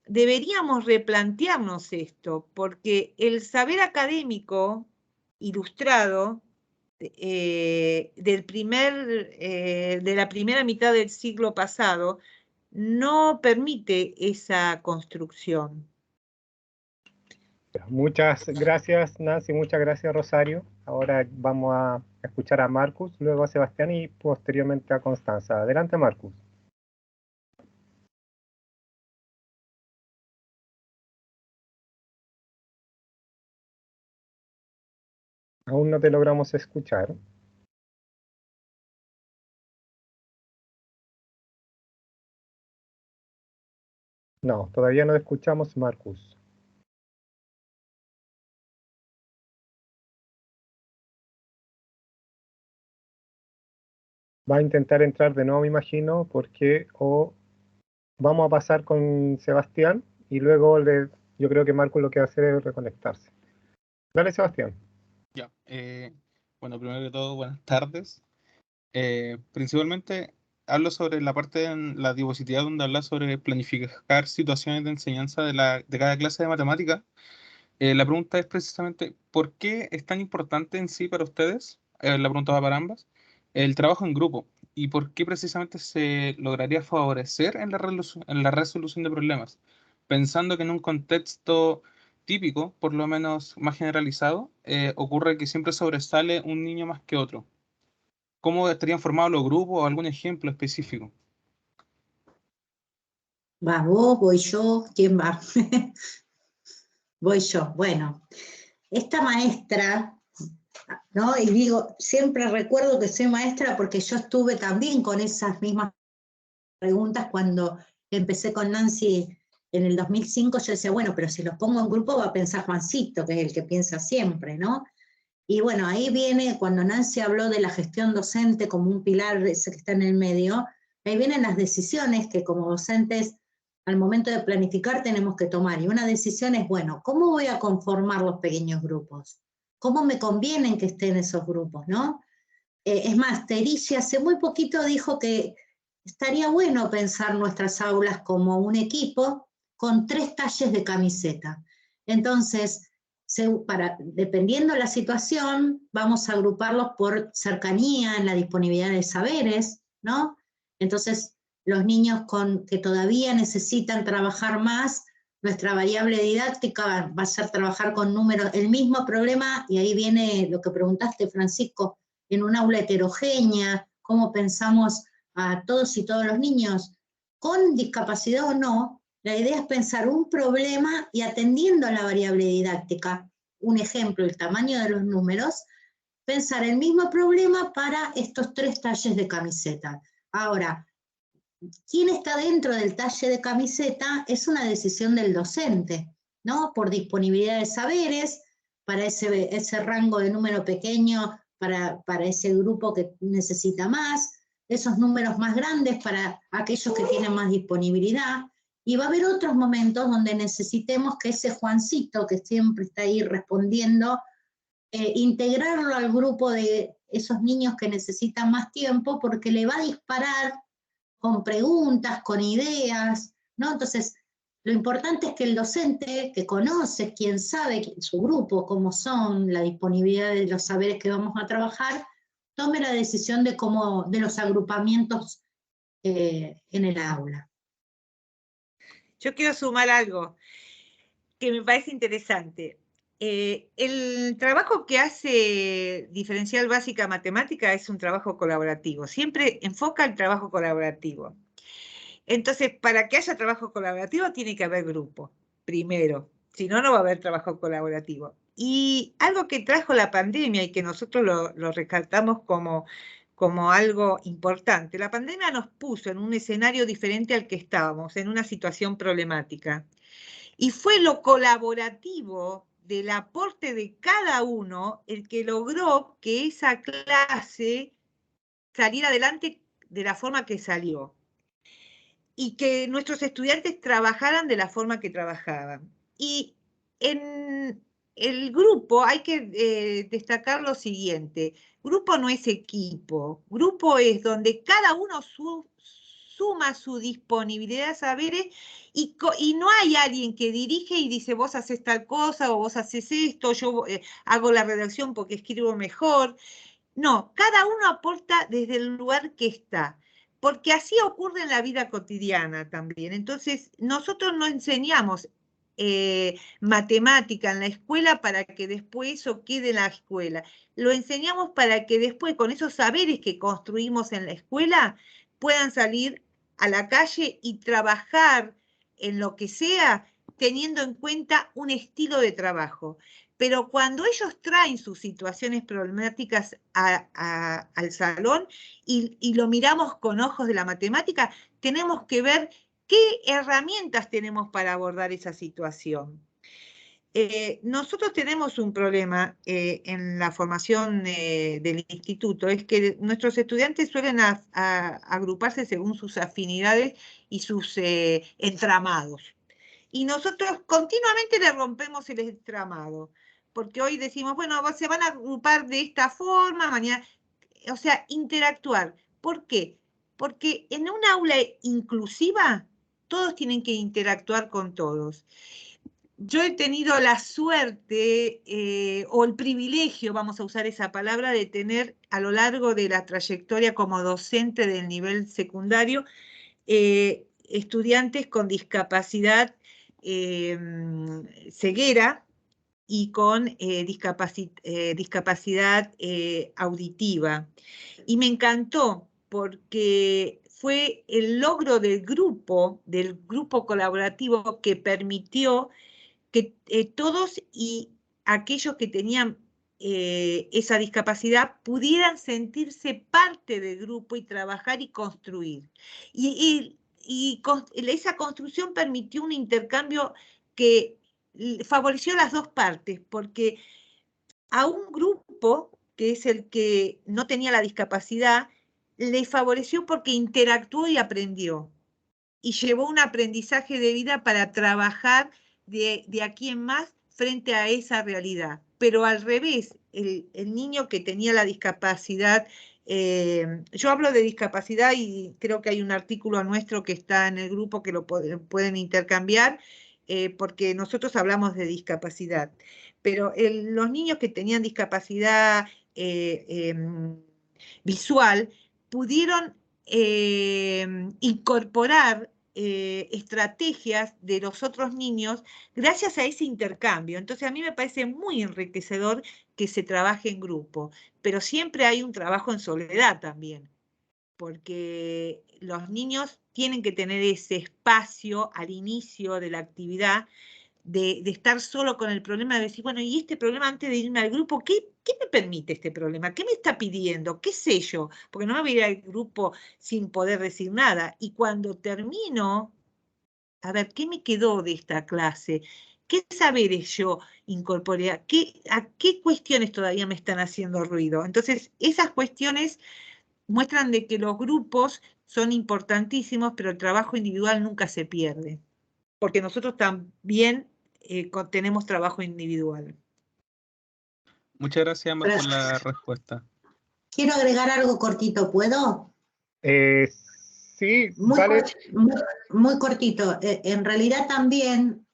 deberíamos replantearnos esto, porque el saber académico ilustrado de la primera mitad del siglo pasado no permite esa construcción. Muchas gracias, Nancy, muchas gracias, Rosario. Ahora vamos a escuchar a Marcus, luego a Sebastián y posteriormente a Constanza. Adelante, Marcus. Aún no te logramos escuchar. No, todavía no escuchamos, Marcus. Va a intentar entrar de nuevo, me imagino, porque vamos a pasar con Sebastián y luego yo creo que Marcus lo que va a hacer es reconectarse. Dale, Sebastián. Ya, bueno, primero que todo, buenas tardes. Principalmente hablo sobre la parte en la diapositiva donde habla sobre planificar situaciones de enseñanza de cada clase de matemática. La pregunta es precisamente, ¿por qué es tan importante en sí para ustedes? La pregunta va para ambas. El trabajo en grupo. ¿Y por qué precisamente se lograría favorecer en la resolución de problemas? Pensando que en un contexto típico, por lo menos más generalizado, ocurre que siempre sobresale un niño más que otro. ¿Cómo estarían formados los grupos o algún ejemplo específico? ¿Vas vos? ¿Voy yo? ¿Quién va? Voy yo. Bueno, esta maestra, ¿no? Y digo, siempre recuerdo que soy maestra porque yo estuve también con esas mismas preguntas cuando empecé con Nancy en el 2005. Yo decía, bueno, pero si los pongo en grupo va a pensar Juancito, que es el que piensa siempre, ¿no? Y bueno, ahí viene, cuando Nancy habló de la gestión docente como un pilar ese que está en el medio, ahí vienen las decisiones que como docentes al momento de planificar tenemos que tomar. Y una decisión es, bueno, ¿cómo voy a conformar los pequeños grupos? ¿Cómo me convienen que estén esos grupos, no? Es más, Terici hace muy poquito dijo que estaría bueno pensar nuestras aulas como un equipo con 3 talles de camiseta. Entonces, dependiendo de la situación, vamos a agruparlos por cercanía en la disponibilidad de saberes, ¿no? Entonces, los niños que todavía necesitan trabajar más Nuestra variable didáctica va a ser trabajar con números, el mismo problema, y ahí viene lo que preguntaste, Francisco, en un aula heterogénea, cómo pensamos a todos y todos los niños, con discapacidad o no. La idea es pensar un problema y atendiendo a la variable didáctica, un ejemplo, el tamaño de los números, pensar el mismo problema para estos 3 talles de camiseta. Ahora, ¿quién está dentro del talle de camiseta? Es una decisión del docente, ¿no? Por disponibilidad de saberes, para ese rango de número pequeño, para ese grupo que necesita más, esos números más grandes para aquellos que tienen más disponibilidad. Y va a haber otros momentos donde necesitemos que ese Juancito, que siempre está ahí respondiendo, integrarlo al grupo de esos niños que necesitan más tiempo, porque le va a disparar con preguntas, con ideas, ¿no? Entonces, lo importante es que el docente que conoce, quien sabe su grupo, cómo son, la disponibilidad de los saberes que vamos a trabajar, tome la decisión de los agrupamientos en el aula. Yo quiero sumar algo que me parece interesante. El trabajo que hace Diferencial Básica Matemática es un trabajo colaborativo. Siempre enfoca el trabajo colaborativo. Entonces, para que haya trabajo colaborativo tiene que haber grupo, primero. Si no, no va a haber trabajo colaborativo. Y algo que trajo la pandemia y que nosotros lo rescatamos como algo importante. La pandemia nos puso en un escenario diferente al que estábamos, en una situación problemática. Y fue lo colaborativo del aporte de cada uno el que logró que esa clase saliera adelante de la forma que salió. Y que nuestros estudiantes trabajaran de la forma que trabajaban. Y en el grupo hay que destacar lo siguiente. Grupo no es equipo. Grupo es donde cada uno suma su disponibilidad de saberes y no hay alguien que dirige y dice vos haces tal cosa o vos haces esto, yo hago la redacción porque escribo mejor. No, cada uno aporta desde el lugar que está, porque así ocurre en la vida cotidiana también. Entonces, nosotros no enseñamos matemática en la escuela para que después eso quede en la escuela. Lo enseñamos para que después, con esos saberes que construimos en la escuela, puedan salir a la calle y trabajar en lo que sea, teniendo en cuenta un estilo de trabajo. Pero cuando ellos traen sus situaciones problemáticas al salón y lo miramos con ojos de la matemática, tenemos que ver qué herramientas tenemos para abordar esa situación. Nosotros tenemos un problema en la formación del instituto, es que nuestros estudiantes suelen agruparse según sus afinidades y sus entramados. Y nosotros continuamente le rompemos el entramado, porque hoy decimos, bueno, se van a agrupar de esta forma, mañana, o sea, interactuar. ¿Por qué? Porque en un aula inclusiva, todos tienen que interactuar con todos. Yo he tenido la suerte o el privilegio, vamos a usar esa palabra, de tener a lo largo de la trayectoria como docente del nivel secundario, estudiantes con discapacidad ceguera y con discapacidad auditiva. Y me encantó porque fue el logro del grupo colaborativo que permitió que todos y aquellos que tenían esa discapacidad pudieran sentirse parte del grupo y trabajar y construir. Y esa construcción permitió un intercambio que favoreció las dos partes, porque a un grupo, que es el que no tenía la discapacidad, le favoreció porque interactuó y aprendió. Y llevó un aprendizaje de vida para trabajar de aquí en más frente a esa realidad. Pero al revés, el niño que tenía la discapacidad, yo hablo de discapacidad y creo que hay un artículo nuestro que está en el grupo que lo pueden intercambiar, porque nosotros hablamos de discapacidad. Pero los niños que tenían discapacidad visual pudieron incorporar estrategias de los otros niños gracias a ese intercambio. Entonces a mí me parece muy enriquecedor que se trabaje en grupo, pero siempre hay un trabajo en soledad también, porque los niños tienen que tener ese espacio al inicio de la actividad de estar solo con el problema, de decir, bueno, y este problema antes de irme al grupo, ¿qué me permite este problema? ¿Qué me está pidiendo? ¿Qué sé yo? Porque no me voy a ir al grupo sin poder decir nada. Y cuando termino, a ver, ¿qué me quedó de esta clase? ¿Qué saberes yo incorporé? ¿A qué cuestiones todavía me están haciendo ruido? Entonces, esas cuestiones muestran de que los grupos son importantísimos, pero el trabajo individual nunca se pierde, porque nosotros también tenemos trabajo individual. Muchas gracias, ambas, por la respuesta. Quiero agregar algo cortito, ¿puedo? Sí, Muy, vale. muy cortito. En realidad también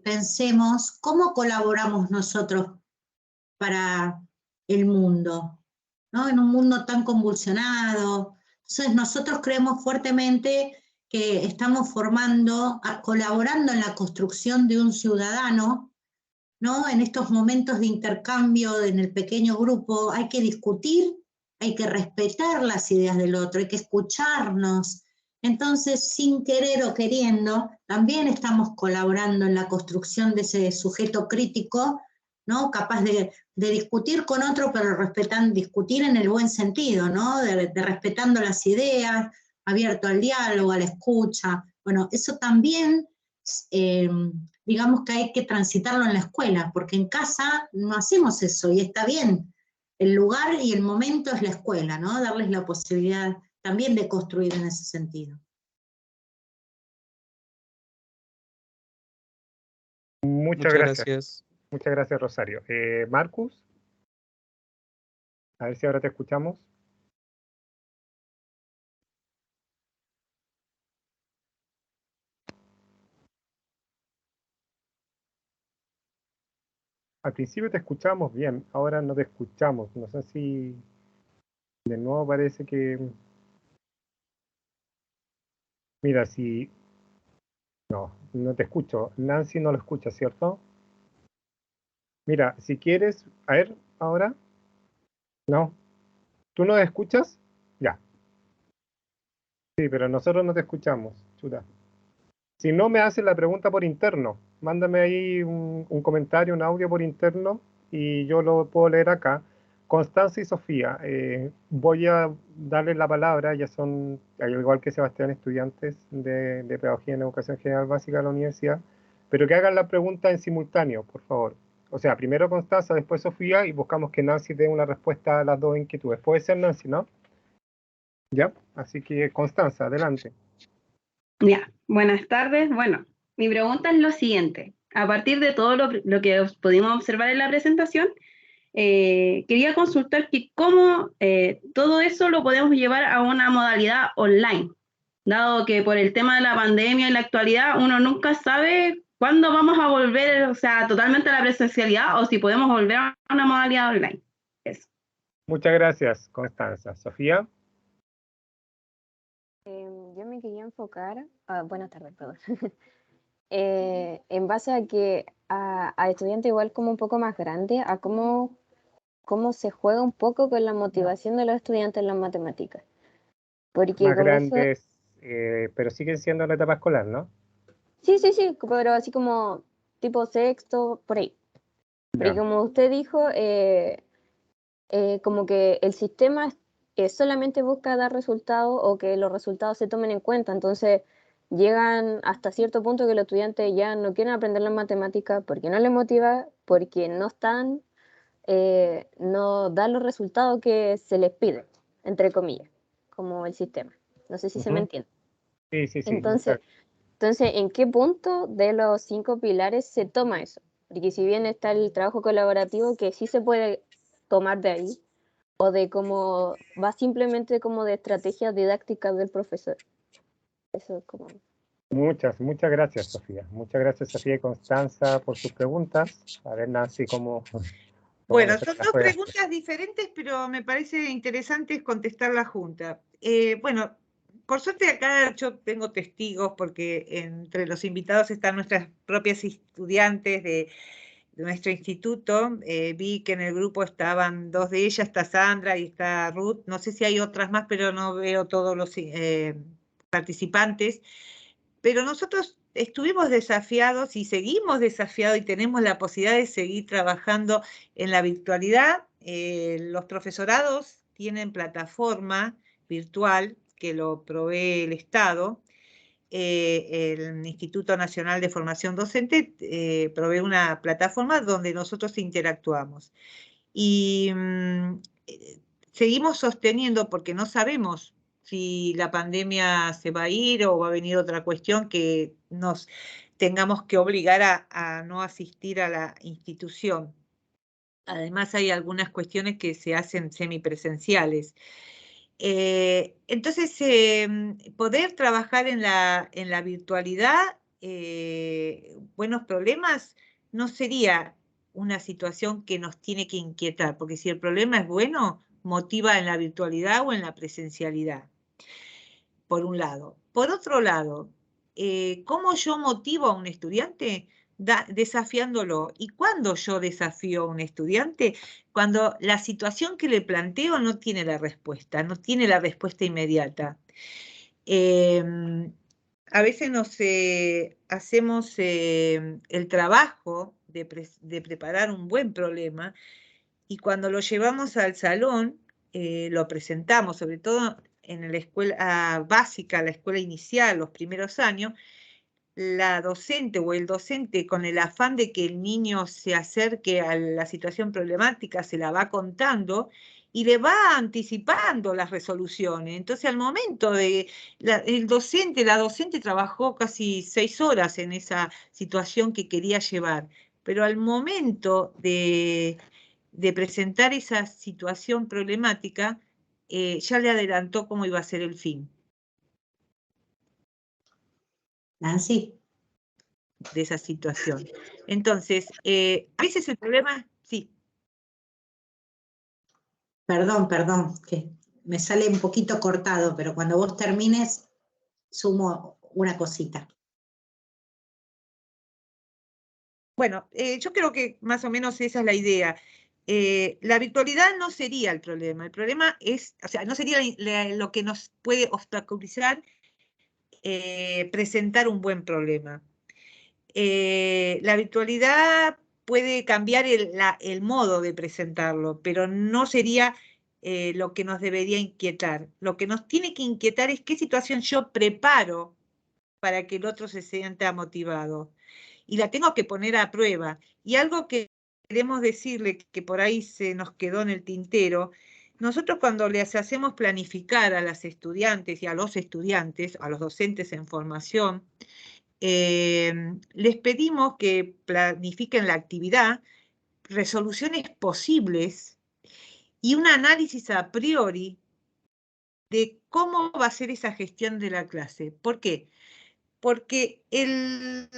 pensemos cómo colaboramos nosotros para el mundo, ¿no? En un mundo tan convulsionado. Entonces nosotros creemos fuertemente que estamos colaborando en la construcción de un ciudadano, ¿no? En estos momentos de intercambio en el pequeño grupo hay que discutir, hay que respetar las ideas del otro, hay que escucharnos. Entonces, sin querer o queriendo, también estamos colaborando en la construcción de ese sujeto crítico, ¿no? Capaz de discutir con otro, pero discutir en el buen sentido, ¿no? De respetando las ideas, abierto al diálogo, a la escucha. Bueno, eso también, digamos que hay que transitarlo en la escuela, porque en casa no hacemos eso, y está bien. El lugar y el momento es la escuela, ¿no? Darles la posibilidad también de construir en ese sentido. Muchas gracias. Muchas gracias, Rosario. Marcus, a ver si ahora te escuchamos. Al principio te escuchamos bien, ahora no te escuchamos. No sé si de nuevo parece que... Mira, si... No te escucho. Nancy no lo escucha, ¿cierto? Mira, si quieres... A ver, ahora. No. ¿Tú no escuchas? Ya. Sí, pero nosotros no te escuchamos. Chuta. Si no, me haces la pregunta por interno. Mándame ahí un comentario, un audio por interno y yo lo puedo leer acá. Constanza y Sofía, voy a darles la palabra. Ya son, al igual que Sebastián, estudiantes de Pedagogía en Educación General Básica de la universidad, pero que hagan la pregunta en simultáneo, por favor. O sea, primero Constanza, después Sofía, y buscamos que Nancy dé una respuesta a las dos inquietudes. Puede ser Nancy, ¿no? Ya, así que Constanza, adelante. Ya, buenas tardes. Bueno, mi pregunta es lo siguiente. A partir de todo lo que pudimos observar en la presentación, quería consultar que cómo todo eso lo podemos llevar a una modalidad online, dado que por el tema de la pandemia en la actualidad uno nunca sabe cuándo vamos a volver, o sea, totalmente a la presencialidad o si podemos volver a una modalidad online. Eso. Muchas gracias, Constanza. Sofía. Yo me quería enfocar, buenas tardes, perdón, en base a que a estudiantes igual como un poco más grandes, a cómo se juega un poco con la motivación de los estudiantes en las matemáticas. Porque Más con grandes, pero siguen siendo en la etapa escolar, ¿no? Sí, pero así como tipo sexto, por ahí. Porque como usted dijo, como que el sistema solamente busca dar resultados o que los resultados se tomen en cuenta, entonces llegan hasta cierto punto que los estudiantes ya no quieren aprender las matemáticas porque no les motiva, porque no dan los resultados que se les pide, entre comillas, como el sistema. No sé si se me entiende. Sí. Entonces, ¿en qué punto de los 5 pilares se toma eso? Porque si bien está el trabajo colaborativo que sí se puede tomar de ahí, o de cómo va simplemente como de estrategias didácticas del profesor. Eso es como... Muchas gracias, Sofía. Muchas gracias, Sofía y Constanza, por sus preguntas. A ver, Nancy, ¿cómo Bueno, son dos preguntas diferentes, pero me parece interesante contestarlas juntas. Bueno, por suerte acá yo tengo testigos porque entre los invitados están nuestras propias estudiantes de nuestro instituto. Vi que en el grupo estaban 2 de ellas, está Sandra y está Ruth. No sé si hay otras más, pero no veo todos los participantes. Pero nosotros estuvimos desafiados y seguimos desafiados y tenemos la posibilidad de seguir trabajando en la virtualidad. Los profesorados tienen plataforma virtual que lo provee el Estado. El Instituto Nacional de Formación Docente provee una plataforma donde nosotros interactuamos. Y seguimos sosteniendo porque no sabemos si la pandemia se va a ir o va a venir otra cuestión que nos tengamos que obligar a no asistir a la institución. Además hay algunas cuestiones que se hacen semipresenciales. Entonces, poder trabajar en la virtualidad, buenos problemas, no sería una situación que nos tiene que inquietar, porque si el problema es bueno, motiva en la virtualidad o en la presencialidad, por un lado. Por otro lado, ¿cómo yo motivo a un estudiante? Desafiándolo. ¿Y cuándo yo desafío a un estudiante? Cuando la situación que le planteo no tiene la respuesta, no tiene la respuesta inmediata. A veces nos hacemos el trabajo de preparar un buen problema y cuando lo llevamos al salón, lo presentamos, sobre todo en la escuela básica, la escuela inicial, los primeros años, la docente o el docente, con el afán de que el niño se acerque a la situación problemática, se la va contando y le va anticipando las resoluciones. Entonces, al momento de la docente trabajó casi 6 horas en esa situación que quería llevar, pero al momento de presentar esa situación problemática, ya le adelantó cómo iba a ser el fin. Nancy. De esa situación. Entonces, a veces el problema, sí. Perdón, que me sale un poquito cortado, pero cuando vos termines, sumo una cosita. Bueno, yo creo que más o menos esa es la idea. La virtualidad no sería el problema es, o sea, no sería lo que nos puede obstaculizar presentar un buen problema. La virtualidad puede cambiar el modo de presentarlo, pero no sería lo que nos debería inquietar. Lo que nos tiene que inquietar es qué situación yo preparo para que el otro se sienta motivado. Y la tengo que poner a prueba. Y algo que queremos decirle, que por ahí se nos quedó en el tintero, nosotros cuando les hacemos planificar a las estudiantes y a los estudiantes, a los docentes en formación, les pedimos que planifiquen la actividad, resoluciones posibles y un análisis a priori de cómo va a ser esa gestión de la clase. ¿Por qué? Porque el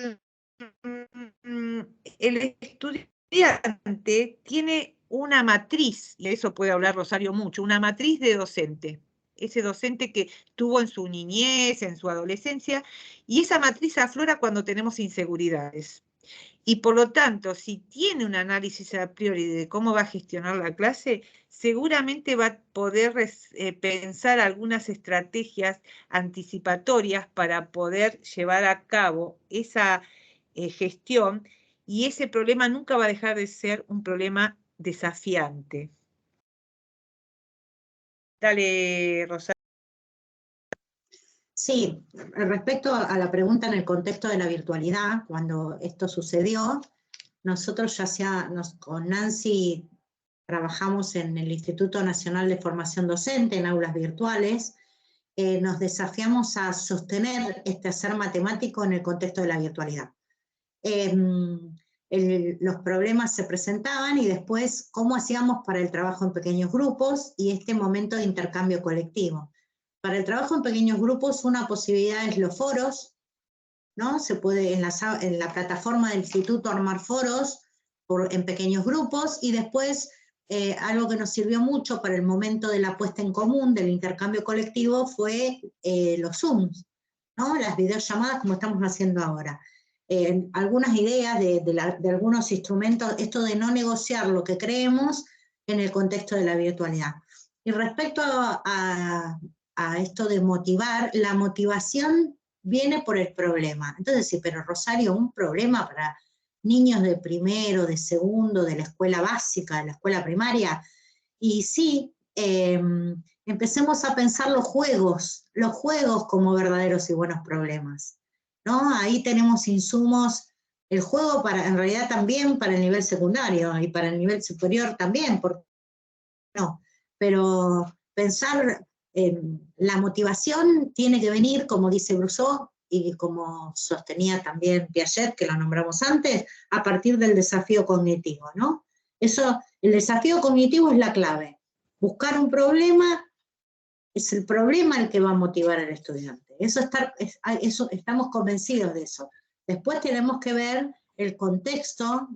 estudiante tiene una matriz, y de eso puede hablar Rosario mucho, una matriz de docente. Ese docente que tuvo en su niñez, en su adolescencia, y esa matriz aflora cuando tenemos inseguridades. Y por lo tanto, si tiene un análisis a priori de cómo va a gestionar la clase, seguramente va a poder pensar algunas estrategias anticipatorias para poder llevar a cabo esa gestión, y ese problema nunca va a dejar de ser un problema desafiante. Dale, Rosario. Sí, respecto a la pregunta en el contexto de la virtualidad, cuando esto sucedió, nosotros con Nancy trabajamos en el Instituto Nacional de Formación Docente en aulas virtuales, nos desafiamos a sostener este hacer matemático en el contexto de la virtualidad. Los problemas se presentaban y después cómo hacíamos para el trabajo en pequeños grupos y este momento de intercambio colectivo. Para el trabajo en pequeños grupos, una posibilidad es los foros, ¿no? Se puede en la plataforma del instituto armar foros en pequeños grupos y después algo que nos sirvió mucho para el momento de la puesta en común, del intercambio colectivo, fue los Zooms, ¿no? Las videollamadas como estamos haciendo ahora. Algunas ideas de algunos instrumentos, esto de no negociar lo que creemos en el contexto de la virtualidad. Y respecto a esto de motivar, la motivación viene por el problema. Entonces, sí, pero Rosario, un problema para niños de primero, de segundo, de la escuela básica, de la escuela primaria. Y sí, empecemos a pensar los juegos como verdaderos y buenos problemas, ¿no? Ahí tenemos insumos, el juego en realidad también para el nivel secundario y para el nivel superior también, no, pero pensar la motivación tiene que venir, como dice Brousseau, y como sostenía también Piaget, que lo nombramos antes, a partir del desafío cognitivo, ¿no? El desafío cognitivo es la clave. Buscar un problema, es el problema el que va a motivar al estudiante. Eso estamos convencidos de eso. Después tenemos que ver el contexto,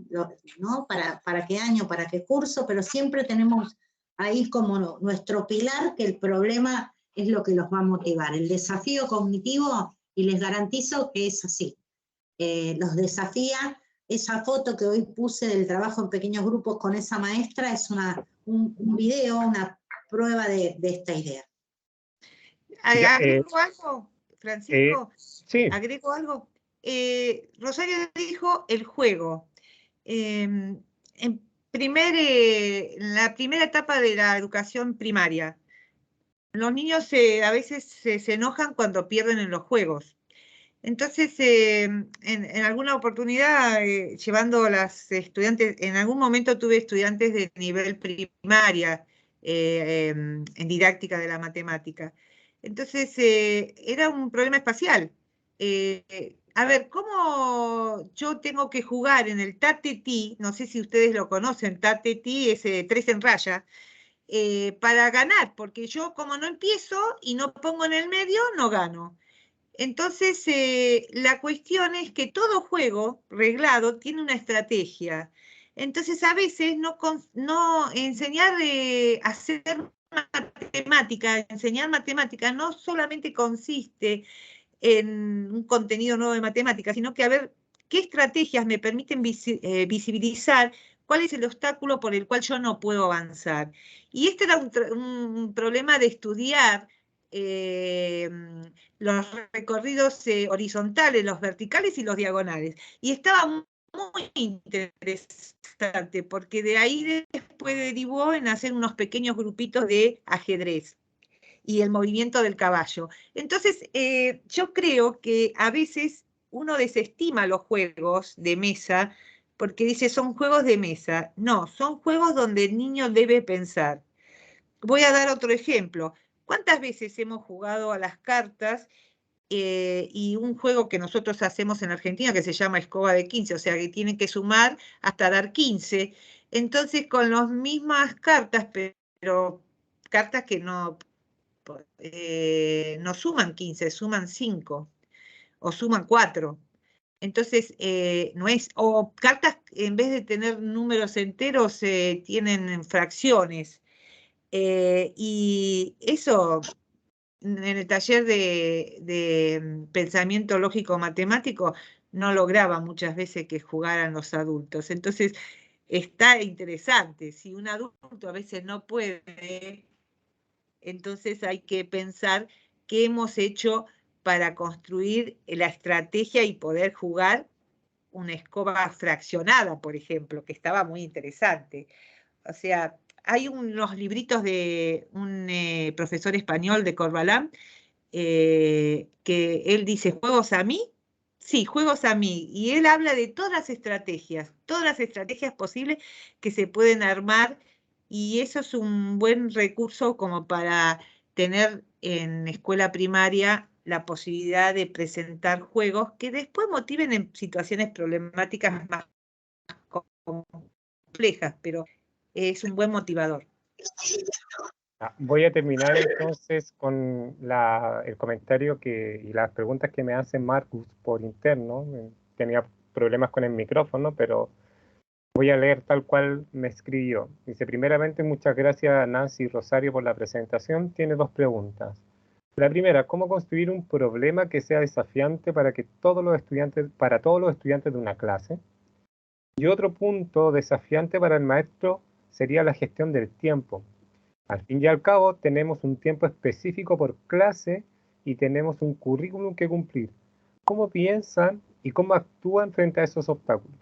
¿no? Para qué año, para qué curso, pero siempre tenemos ahí como nuestro pilar que el problema es lo que los va a motivar. El desafío cognitivo, y les garantizo que es así. Los desafía. Esa foto que hoy puse del trabajo en pequeños grupos con esa maestra es un video, una prueba de esta idea. ¿Agrego algo, Francisco? Sí. ¿Agrego algo? Rosario dijo el juego. En la primera etapa de la educación primaria, los niños a veces se enojan cuando pierden en los juegos. Entonces, en alguna oportunidad, llevando a las estudiantes, en algún momento tuve estudiantes de nivel primaria en didáctica de la matemática. Entonces, era un problema espacial. A ver, ¿cómo yo tengo que jugar en el Tate-Ti? No sé si ustedes lo conocen, Tate-Ti es 3 en raya, para ganar, porque yo como no empiezo y no pongo en el medio, no gano. Entonces, la cuestión es que todo juego reglado tiene una estrategia. Entonces, a veces no enseñar a hacer matemática, enseñar matemática no solamente consiste en un contenido nuevo de matemática, sino que a ver qué estrategias me permiten visibilizar cuál es el obstáculo por el cual yo no puedo avanzar. Y este era un problema de estudiar los recorridos horizontales, los verticales y los diagonales. Y estaba muy interesante, porque de ahí después derivó en hacer unos pequeños grupitos de ajedrez y el movimiento del caballo. Entonces, yo creo que a veces uno desestima los juegos de mesa porque dice, son juegos de mesa. No, son juegos donde el niño debe pensar. Voy a dar otro ejemplo. ¿Cuántas veces hemos jugado a las cartas y un juego que nosotros hacemos en Argentina que se llama escoba de 15, o sea que tienen que sumar hasta dar 15? Entonces, con las mismas cartas, pero cartas que no suman 15, suman 5 o suman 4. Entonces, no es, o cartas en vez de tener números enteros tienen fracciones. Y eso en el taller de pensamiento lógico matemático no lograba muchas veces que jugaran los adultos. Entonces, está interesante. Si un adulto a veces no puede, entonces hay que pensar qué hemos hecho para construir la estrategia y poder jugar una escoba fraccionada, por ejemplo, que estaba muy interesante. O sea, hay unos libritos de un profesor español de Corbalán que él dice, ¿juegos a mí? Sí, juegos a mí. Y él habla de todas las estrategias posibles que se pueden armar, y eso es un buen recurso como para tener en escuela primaria la posibilidad de presentar juegos que después motiven en situaciones problemáticas más complejas, pero es un buen motivador. Voy a terminar entonces con el comentario y las preguntas que me hace Marcus por interno. Tenía problemas con el micrófono, pero Voy a leer tal cual me escribió. Dice, primeramente, muchas gracias a Nancy y Rosario por la presentación. Tiene dos preguntas. La primera, ¿cómo construir un problema que sea desafiante para todos los estudiantes de una clase? Y otro punto desafiante para el maestro sería la gestión del tiempo. Al fin y al cabo, tenemos un tiempo específico por clase y tenemos un currículum que cumplir. ¿Cómo piensan y cómo actúan frente a esos obstáculos?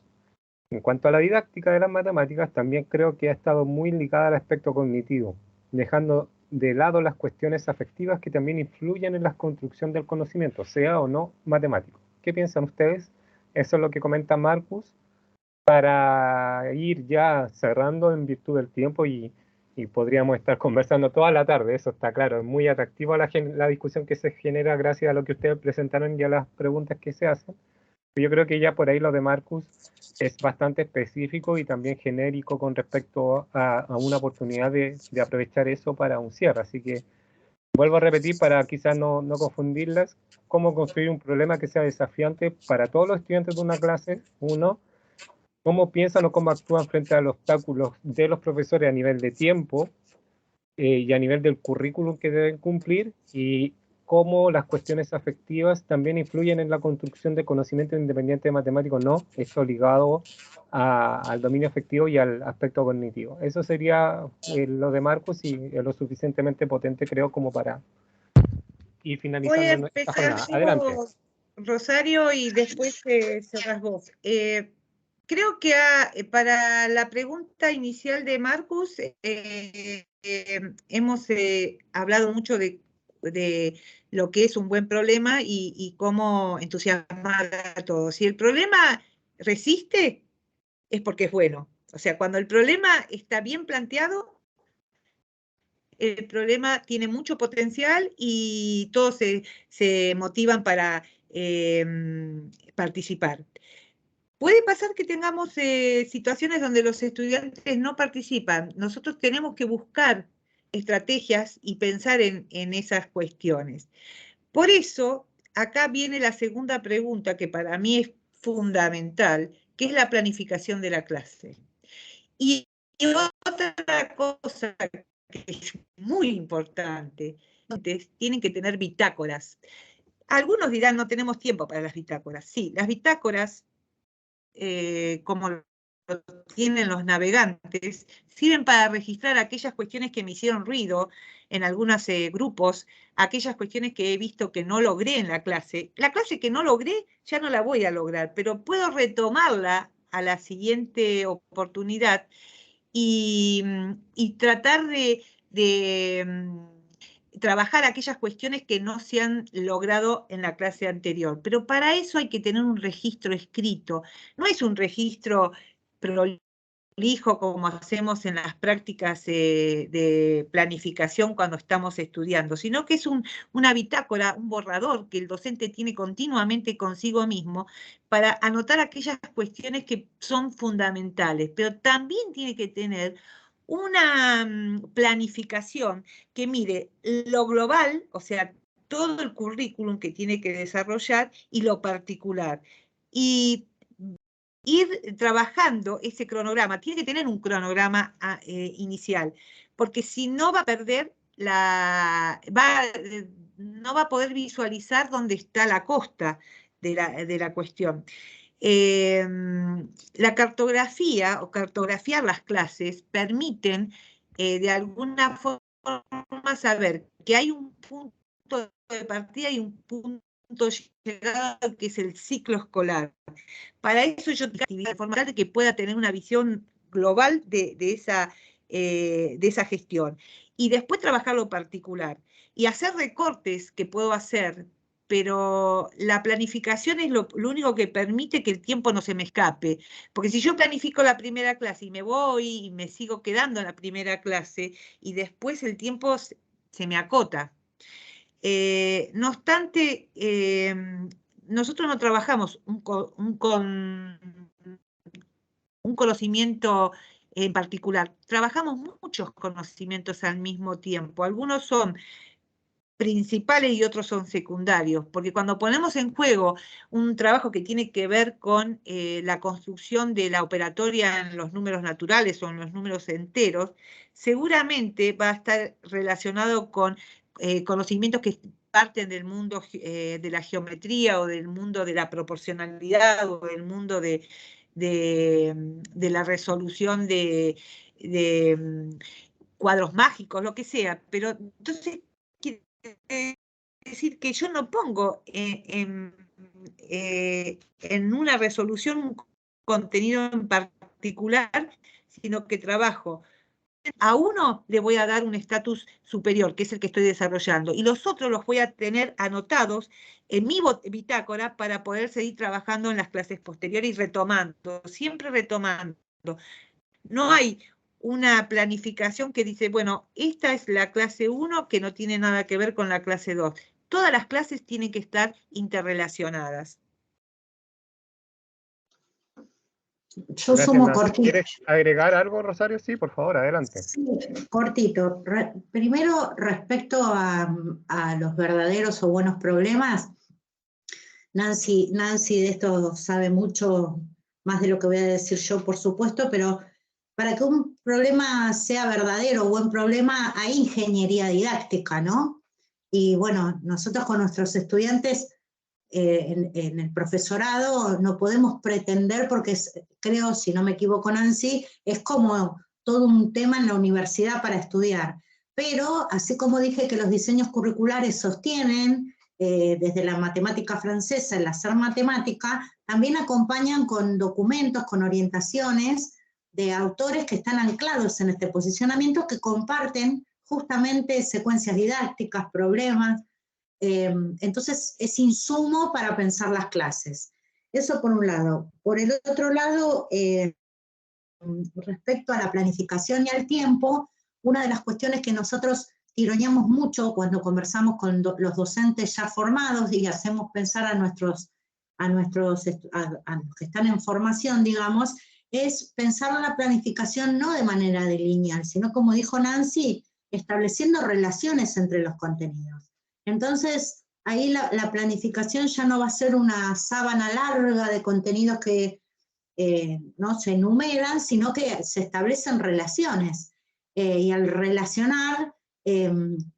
En cuanto a la didáctica de las matemáticas, también creo que ha estado muy ligada al aspecto cognitivo, dejando de lado las cuestiones afectivas que también influyen en la construcción del conocimiento, sea o no matemático. ¿Qué piensan ustedes? Eso es lo que comenta Marcus, para ir ya cerrando en virtud del tiempo y podríamos estar conversando toda la tarde, eso está claro. Es muy atractivo la discusión que se genera gracias a lo que ustedes presentaron y a las preguntas que se hacen. Yo creo que ya por ahí lo de Marcus es bastante específico y también genérico con respecto a una oportunidad de aprovechar eso para un cierre. Así que vuelvo a repetir para quizás no confundirlas, cómo construir un problema que sea desafiante para todos los estudiantes de una clase, uno, cómo piensan o cómo actúan frente a los obstáculos de los profesores a nivel de tiempo y a nivel del currículum que deben cumplir, y cómo las cuestiones afectivas también influyen en la construcción de conocimiento independiente de matemático, no, esto ligado al dominio afectivo y al aspecto cognitivo. Eso sería lo de Marcos y lo suficientemente potente, creo, como para ir finalizando Voy a esta empezar jornada. Adelante. yo, Rosario, y después cerrás vos. Creo que para la pregunta inicial de Marcus, hemos hablado mucho de lo que es un buen problema y cómo entusiasmar a todos. Si el problema resiste, es porque es bueno. O sea, cuando el problema está bien planteado, el problema tiene mucho potencial y todos se motivan para participar. Puede pasar que tengamos situaciones donde los estudiantes no participan. Nosotros tenemos que buscar estrategias y pensar en esas cuestiones. Por eso, acá viene la segunda pregunta que para mí es fundamental, que es la planificación de la clase. Y otra cosa que es muy importante, tienen que tener bitácoras. Algunos dirán, no tenemos tiempo para las bitácoras. Sí, las bitácoras, como lo tienen los navegantes, sirven para registrar aquellas cuestiones que me hicieron ruido en algunos grupos, aquellas cuestiones que he visto que no logré en la clase. La clase que no logré ya no la voy a lograr, pero puedo retomarla a la siguiente oportunidad y tratar de trabajar aquellas cuestiones que no se han logrado en la clase anterior. Pero para eso hay que tener un registro escrito. No es un registro prolijo como hacemos en las prácticas de planificación cuando estamos estudiando, sino que es una bitácora, un borrador que el docente tiene continuamente consigo mismo para anotar aquellas cuestiones que son fundamentales, pero también tiene que tener una planificación que mire lo global, o sea, todo el currículum que tiene que desarrollar y lo particular. Y ir trabajando ese cronograma, tiene que tener un cronograma inicial, porque si no va a perder no va a poder visualizar dónde está la costa de la cuestión. La cartografía o cartografiar las clases permiten de alguna forma saber que hay un punto de partida y un punto de llegada que es el ciclo escolar. Para eso yo tengo actividad de forma tal de que pueda tener una visión global de esa gestión. Y después trabajar lo particular. Y hacer recortes que puedo hacer, pero la planificación es lo único que permite que el tiempo no se me escape. Porque si yo planifico la primera clase y me voy y me sigo quedando en la primera clase y después el tiempo se me acota. No obstante, nosotros no trabajamos un conocimiento en particular, trabajamos muchos conocimientos al mismo tiempo. Algunos son principales y otros son secundarios, porque cuando ponemos en juego un trabajo que tiene que ver con la construcción de la operatoria en los números naturales o en los números enteros, seguramente va a estar relacionado con conocimientos que parten del mundo de la geometría o del mundo de la proporcionalidad o del mundo de la resolución de cuadros mágicos, lo que sea, pero entonces quiere decir que yo no pongo en una resolución un contenido en particular, sino que trabajo. A uno le voy a dar un estatus superior, que es el que estoy desarrollando, y los otros los voy a tener anotados en mi bitácora para poder seguir trabajando en las clases posteriores y retomando, siempre retomando. No hay una planificación que dice, bueno, esta es la clase 1 que no tiene nada que ver con la clase 2. Todas las clases tienen que estar interrelacionadas. Yo Gracias, sumo Nancy. cortito. ¿Quieres agregar algo, Rosario? Sí, por favor, adelante. Sí, cortito. Primero, respecto a los verdaderos o buenos problemas, Nancy de esto sabe mucho más de lo que voy a decir yo, por supuesto, pero para que un problema sea verdadero o buen problema hay ingeniería didáctica, ¿no? Y bueno, nosotros con nuestros estudiantes en el profesorado no podemos pretender, porque creo, si no me equivoco, Nancy, es como todo un tema en la universidad para estudiar. Pero, así como dije que los diseños curriculares sostienen, desde la matemática francesa, el hacer matemática, también acompañan con documentos, con orientaciones de autores que están anclados en este posicionamiento, que comparten justamente secuencias didácticas, problemas. Entonces es insumo para pensar las clases. Eso por un lado. Por el otro lado, respecto a la planificación y al tiempo, una de las cuestiones que nosotros tironeamos mucho cuando conversamos con los docentes ya formados y hacemos pensar a los que están en formación, digamos, es pensar la planificación no de manera lineal, sino, como dijo Nancy, estableciendo relaciones entre los contenidos. Entonces, ahí la planificación ya no va a ser una sábana larga de contenidos que no se enumeran, sino que se establecen relaciones. Y al relacionar,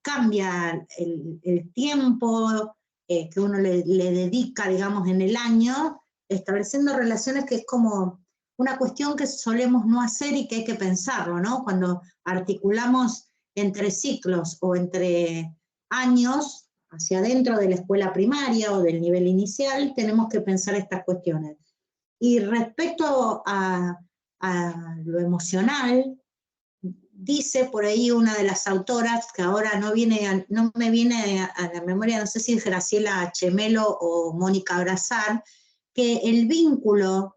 cambia el tiempo que uno le dedica, digamos, en el año, estableciendo relaciones, que es como una cuestión que solemos no hacer y que hay que pensarlo, ¿no? Cuando articulamos entre ciclos o entre años hacia adentro de la escuela primaria o del nivel inicial, tenemos que pensar estas cuestiones. Y respecto a lo emocional, dice por ahí una de las autoras, que ahora no me viene a la memoria, no sé si es Graciela Chemelo o Mónica Brazar, que el vínculo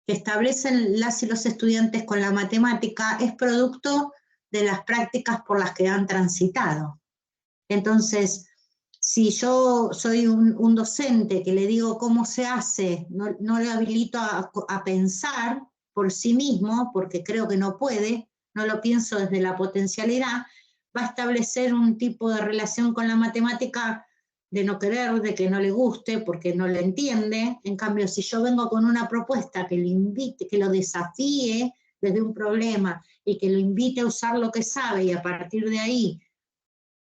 que establecen las y los estudiantes con la matemática es producto de las prácticas por las que han transitado. Entonces, si yo soy un docente que le digo cómo se hace, no le habilito a pensar por sí mismo, porque creo que no puede, no lo pienso desde la potencialidad, va a establecer un tipo de relación con la matemática de no querer, de que no le guste, porque no le entiende. En cambio, si yo vengo con una propuesta que lo invite, que lo desafíe desde un problema, y que lo invite a usar lo que sabe, y a partir de ahí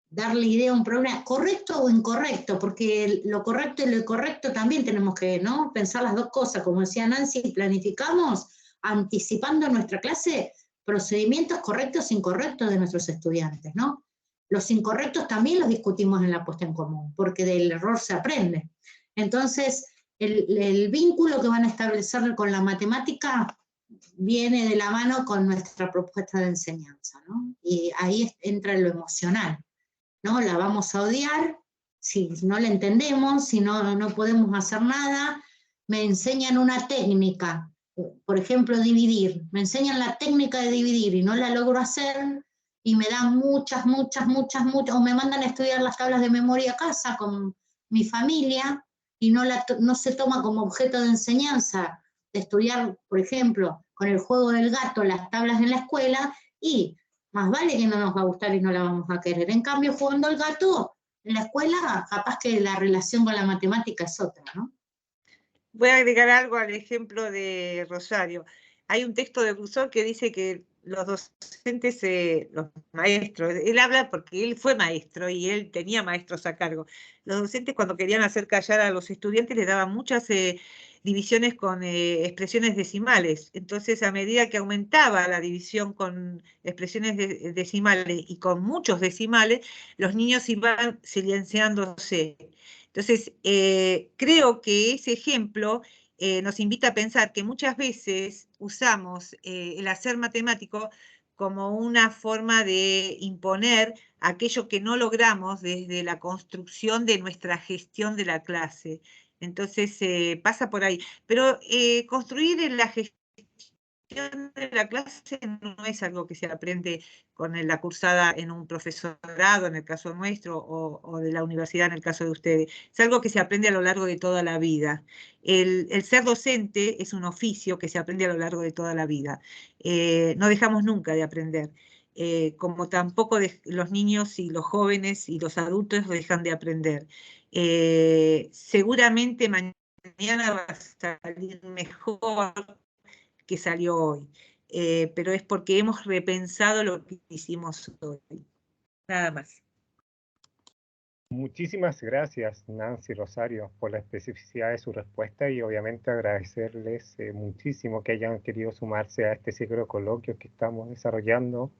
darle idea a un problema, correcto o incorrecto, porque lo correcto y lo incorrecto también tenemos que, ¿no?, pensar las dos cosas. Como decía Nancy, planificamos anticipando en nuestra clase procedimientos correctos e incorrectos de nuestros estudiantes, ¿no? Los incorrectos también los discutimos en la puesta en común, porque del error se aprende. Entonces, el vínculo que van a establecer con la matemática viene de la mano con nuestra propuesta de enseñanza, ¿no? Y ahí entra lo emocional, ¿no? La vamos a odiar si no la entendemos, si no podemos hacer nada. Me enseñan una técnica, por ejemplo, dividir. Me enseñan la técnica de dividir y no la logro hacer, y me dan muchas, o me mandan a estudiar las tablas de memoria a casa con mi familia, y no se toma como objeto de enseñanza de estudiar, por ejemplo, con el juego del gato, las tablas en la escuela, y más vale que no nos va a gustar y no la vamos a querer. En cambio, jugando al gato, En la escuela, capaz que la relación con la matemática es otra, ¿no? Voy a agregar algo al ejemplo de Rosario. Hay un texto de Rousseau que dice que los docentes, los maestros, él habla porque él fue maestro y él tenía maestros a cargo. Los docentes, cuando querían hacer callar a los estudiantes, les daban muchas divisiones con expresiones decimales. Entonces, a medida que aumentaba la división con expresiones decimales y con muchos decimales, los niños iban silenciándose. Entonces, creo que ese ejemplo nos invita a pensar que muchas veces usamos el hacer matemático como una forma de imponer aquello que no logramos desde la construcción de nuestra gestión de la clase. Entonces, pasa por ahí. Pero construir en la gestión de la clase no es algo que se aprende con la cursada en un profesorado, en el caso nuestro, o de la universidad, en el caso de ustedes. Es algo que se aprende a lo largo de toda la vida. El ser docente es un oficio que se aprende a lo largo de toda la vida. No dejamos nunca de aprender. Como tampoco los niños y los jóvenes y los adultos dejan de aprender. Seguramente mañana va a salir mejor que salió hoy, pero es porque hemos repensado lo que hicimos hoy. Nada más. Muchísimas gracias, Nancy Rosario, por la especificidad de su respuesta y obviamente agradecerles muchísimo que hayan querido sumarse a este ciclo de coloquios que estamos desarrollando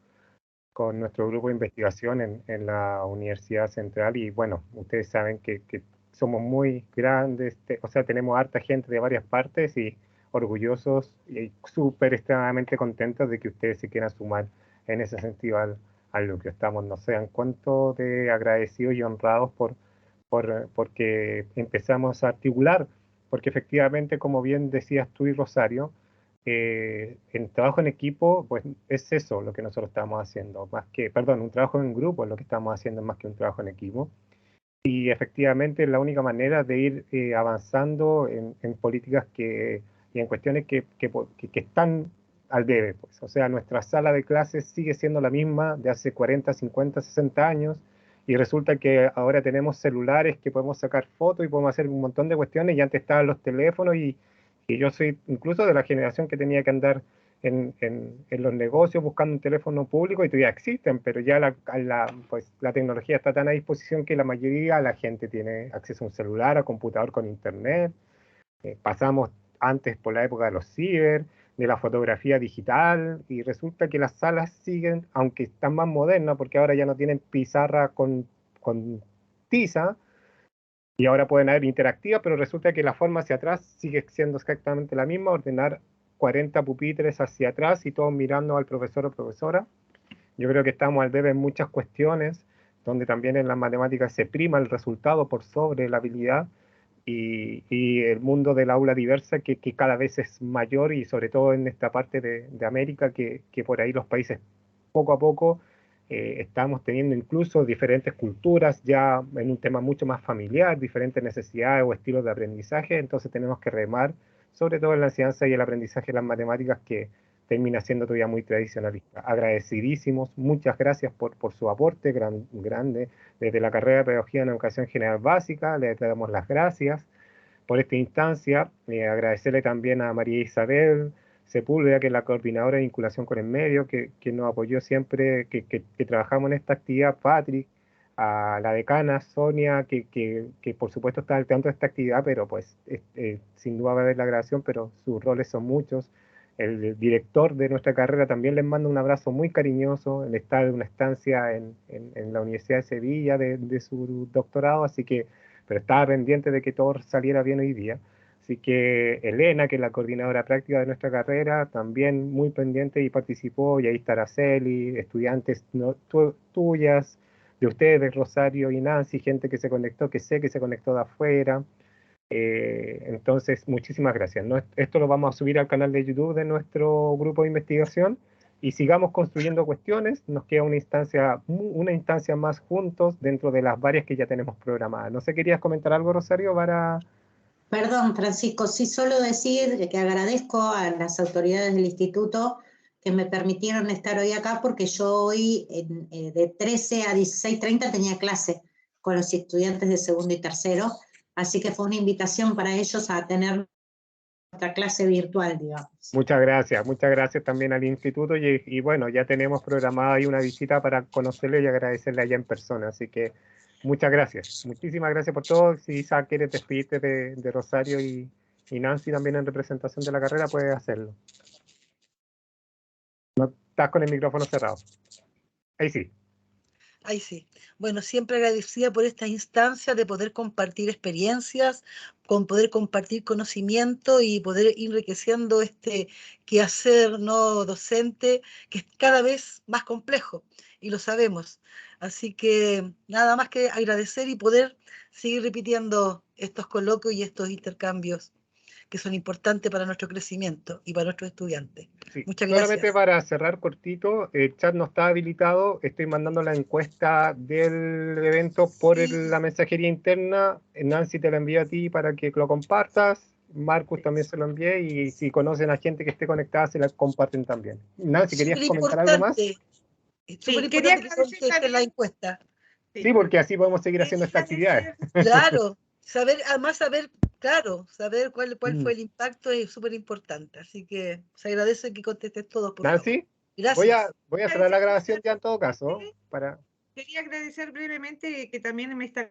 con nuestro grupo de investigación en la Universidad Central. Y bueno, ustedes saben que somos muy grandes, o sea, tenemos harta gente de varias partes y orgullosos y súper extremadamente contentos de que ustedes se quieran sumar en ese sentido a lo que estamos. No sé en cuánto de agradecidos y honrados porque empezamos a articular, porque efectivamente, como bien decías tú y Rosario, en trabajo en equipo, pues es eso lo que nosotros estamos haciendo, más que, perdón, un trabajo en grupo es lo que estamos haciendo más que un trabajo en equipo. Y efectivamente es la única manera de ir avanzando en políticas y en cuestiones que están al debe. Pues. O sea, nuestra sala de clases sigue siendo la misma de hace 40, 50, 60 años y resulta que ahora tenemos celulares que podemos sacar fotos y podemos hacer un montón de cuestiones y antes estaban los teléfonos y yo soy incluso de la generación que tenía que andar en los negocios buscando un teléfono público y todavía existen, pero ya pues, la tecnología está tan a disposición que la mayoría de la gente tiene acceso a un celular, a computador con internet. Pasamos antes por la época de los ciber, de la fotografía digital, y resulta que las salas siguen, aunque están más modernas, porque ahora ya no tienen pizarra con tiza, y ahora pueden haber interactivas, pero resulta que la forma hacia atrás sigue siendo exactamente la misma, ordenar 40 pupitres hacia atrás y todos mirando al profesor o profesora. Yo creo que estamos al debe en muchas cuestiones, donde también en las matemáticas se prima el resultado por sobre la habilidad, y el mundo del aula diversa que cada vez es mayor, y sobre todo en esta parte de América, que por ahí los países poco a poco estamos teniendo incluso diferentes culturas, ya en un tema mucho más familiar, diferentes necesidades o estilos de aprendizaje, entonces tenemos que remar, sobre todo en la enseñanza y el aprendizaje de las matemáticas, que termina siendo todavía muy tradicionalista. Agradecidísimos, muchas gracias por su aporte grande. Desde la carrera de Pedagogía en Educación General Básica, le damos las gracias por esta instancia. Agradecerle también a María Isabel Sepúlveda, que es la coordinadora de vinculación con el medio, que nos apoyó siempre, que trabajamos en esta actividad, Patrick, a la decana Sonia, que por supuesto está al tanto de esta actividad, pero pues sin duda va a haber la grabación, pero sus roles son muchos. El director de nuestra carrera también les manda un abrazo muy cariñoso. Él está en una estancia en la Universidad de Sevilla de su doctorado, así que, pero estaba pendiente de que todo saliera bien hoy día. Así que Elena, que es la coordinadora práctica de nuestra carrera, también muy pendiente y participó, y ahí está Araceli, estudiantes tuyas, de ustedes, Rosario y Nancy, gente que se conectó, que sé que se conectó de afuera. Entonces, muchísimas gracias. Esto lo vamos a subir al canal de YouTube de nuestro grupo de investigación y sigamos construyendo cuestiones. Nos queda una instancia más juntos dentro de las varias que ya tenemos programadas. No sé, ¿querías comentar algo, Rosario, para...? Perdón, Francisco, sí, solo decir que agradezco a las autoridades del instituto que me permitieron estar hoy acá, porque yo hoy de 13 a 16:30 tenía clase con los estudiantes de segundo y tercero, así que fue una invitación para ellos a tener nuestra clase virtual, digamos. Muchas gracias también al instituto y bueno, ya tenemos programada ahí una visita para conocerle y agradecerle allá en persona, así que muchas gracias, muchísimas gracias por todo. Si Isa quieres despedirte de Rosario y Nancy también en representación de la carrera, puedes hacerlo. No estás con el micrófono cerrado. Ahí sí. Ahí sí. Bueno, siempre agradecida por esta instancia de poder compartir experiencias, con poder compartir conocimiento y poder ir enriqueciendo este quehacer no docente, que es cada vez más complejo, y lo sabemos. Así que nada más que agradecer y poder seguir repitiendo estos coloquios y estos intercambios que son importantes para nuestro crecimiento y para nuestros estudiantes. Sí. Muchas Solamente gracias. para cerrar cortito, el chat no está habilitado, estoy mandando la encuesta del evento por Sí. la mensajería interna. Nancy te la envío a ti para que lo compartas, Marcus también se lo envié, y si conocen a gente que esté conectada se la comparten también. Nancy, ¿querías comentar algo más? Es Sí, súper quería importante que agradecer conteste la también. encuesta. Sí, porque así podemos seguir haciendo estas actividades. Claro, además saber, claro, saber cuál fue el impacto es súper importante. Así que se agradece que contestes todos, por favor. Nancy, Gracias. voy a cerrar la grabación ya en todo caso. Quería agradecer brevemente que también me está